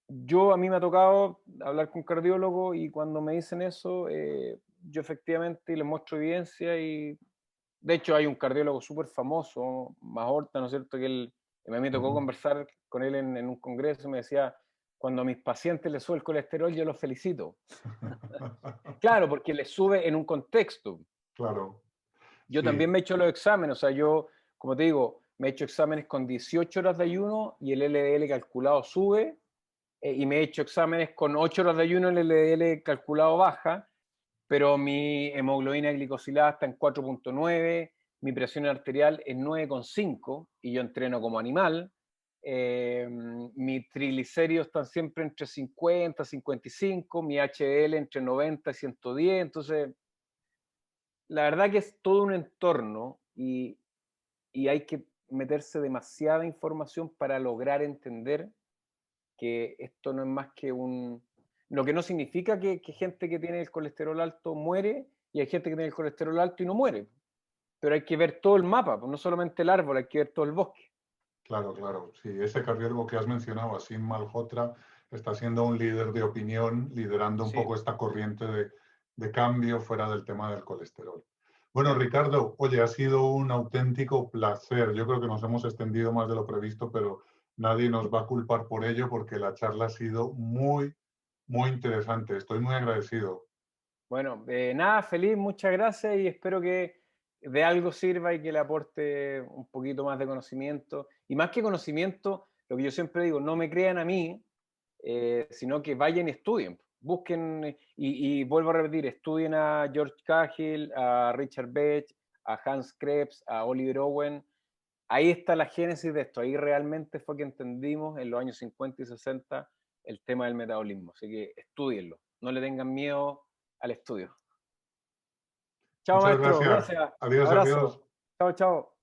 a mí me ha tocado hablar con cardiólogos y cuando me dicen eso, yo efectivamente les muestro evidencia y de hecho hay un cardiólogo súper famoso, Mahorta, ¿no es cierto? Que a mí me tocó Ujú. conversar con él en un congreso y me decía, cuando a mis pacientes les sube el colesterol, yo los felicito. Claro, porque les sube en un contexto. Claro, Yo también sí, me he hecho los exámenes, o sea, yo, como te digo, me he hecho exámenes con 18 horas de ayuno y el LDL calculado sube, y me he hecho exámenes con 8 horas de ayuno, el LDL calculado baja, pero mi hemoglobina glicosilada está en 4,9, mi presión arterial en 9,5 y yo entreno como animal. Mis triglicéridos están siempre entre 50 y 55, mi HDL entre 90 y 110, entonces la verdad que es todo un entorno y hay que meterse demasiada información para lograr entender que esto no es más que un... Lo que no significa que gente que tiene el colesterol alto muere y hay gente que tiene el colesterol alto y no muere. Pero hay que ver todo el mapa, pues no solamente el árbol, hay que ver todo el bosque. claro, claro. Sí, ese cardiólogo que has mencionado, Asim Malhotra, está siendo un líder de opinión, liderando un Sí, poco esta corriente de cambio fuera del tema del colesterol. Bueno, ya. Ricardo, oye, ha sido un auténtico placer. Yo creo que nos hemos extendido más de lo previsto, pero nadie nos va a culpar por ello porque la charla ha sido muy, muy interesante. Estoy muy agradecido. Bueno, nada, feliz, muchas gracias y espero que de algo sirva y que le aporte un poquito más de conocimiento. Y más que conocimiento, lo que yo siempre digo, no me crean a mí, sino que vayan y estudien. Busquen, y vuelvo a repetir, estudien a George Cahill, a Richard Bech, a Hans Krebs, a Oliver Owen. Ahí está la génesis de esto. Ahí realmente fue que entendimos en los años 50 y 60 el tema del metabolismo. Así que estudienlo. No le tengan miedo al estudio. Chao, Muchas maestro. gracias. Gracias. Adiós, Abrazo. adiós. Chao, chao.